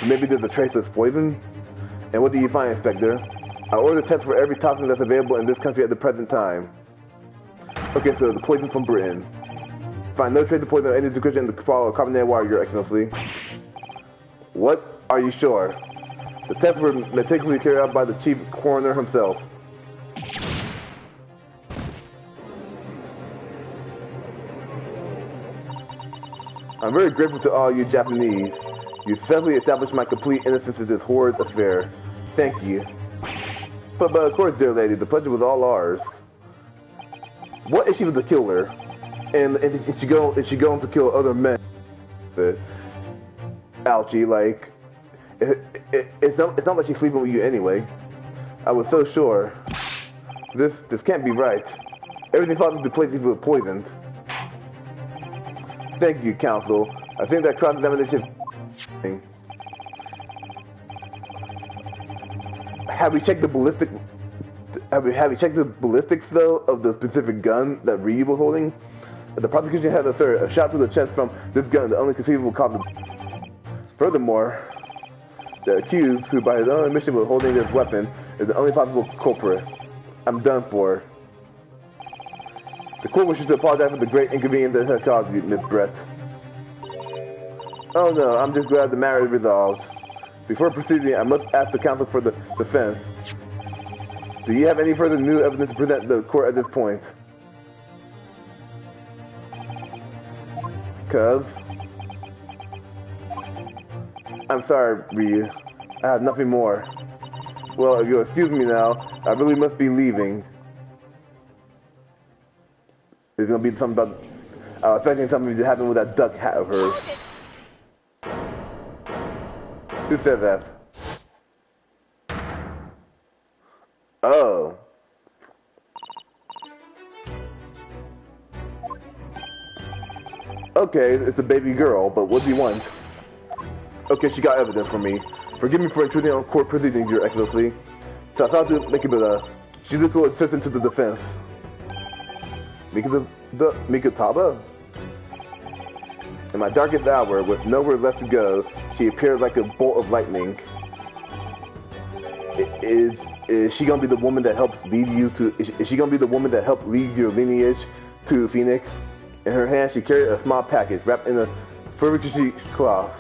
Maybe there's a trace of poison? And what do you find, Inspector? I ordered tests for every toxin that's available in this country at the present time. Okay, so the poison from Britain. Find no trace of poison or any description in the bottle of carbonated water, Your Excellency. What? Are you sure? The tests were meticulously carried out by the chief coroner himself. I'm very grateful to all you Japanese. You successfully established my complete innocence in this horrid affair. Thank you. But of course, dear lady, the pleasure was all ours. What if she was a killer? And is she going to kill other men? Ouchie, like, it's not like she's sleeping with you anyway. I was so sure. This can't be right. Everything falls into place if it was poisoned. Thank you, counsel. I think that cross-examination. Have we checked the ballistic? Have we checked the ballistics though of the specific gun that Ryu was holding? The prosecution has asserted a shot to the chest from this gun, the only conceivable cause of. Furthermore, the accused, who by his own admission was holding this weapon, is the only possible culprit. I'm done for. The court wishes to apologize for the great inconvenience that has caused you, Miss Brett. Oh no, I'm just glad the matter is resolved. Before proceeding, I must ask the counsel for the defense. Do you have any further new evidence to present to the court at this point? Cuz? I'm sorry, Ryu. I have nothing more. Well, if you'll excuse me now, I really must be leaving. There's gonna be something about... I was expecting something to happen with that duck hat of hers. Who said that? Oh. Okay, it's a baby girl, but what do you want? Okay, she got evidence for me. Forgive me for intruding on court proceedings, Your Excellency. So I thought to make it a Shizuko assistant to the defense. Mikutaba? In my darkest hour, with nowhere left to go, she appeared like a bolt of lightning. Is she gonna be the woman that helps lead you to? Is she gonna be the woman that helped lead your lineage to Phoenix? In her hand, she carried a small package wrapped in a furniture cloth.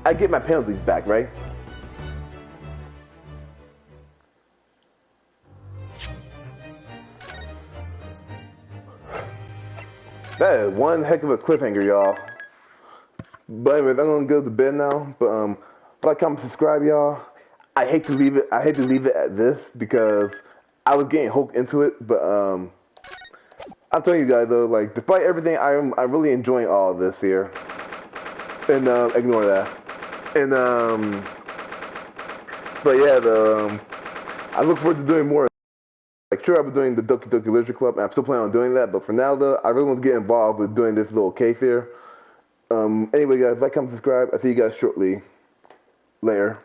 I get my penalties back, right? That is one heck of a cliffhanger, y'all. But anyways, I'm gonna go to bed now. But like, comment, subscribe, y'all. I hate to leave it at this because I was getting hooked into it. But I'm telling you guys though, like, despite everything, I'm really enjoying all of this here. And ignore that. And but yeah, I look forward to doing more. Like, sure, I've been doing the Doki Doki Literature Club, and I'm still planning on doing that. But for now, though, I really want to get involved with doing this little case here. Anyway, guys, like, comment, subscribe. I'll see you guys shortly. Later.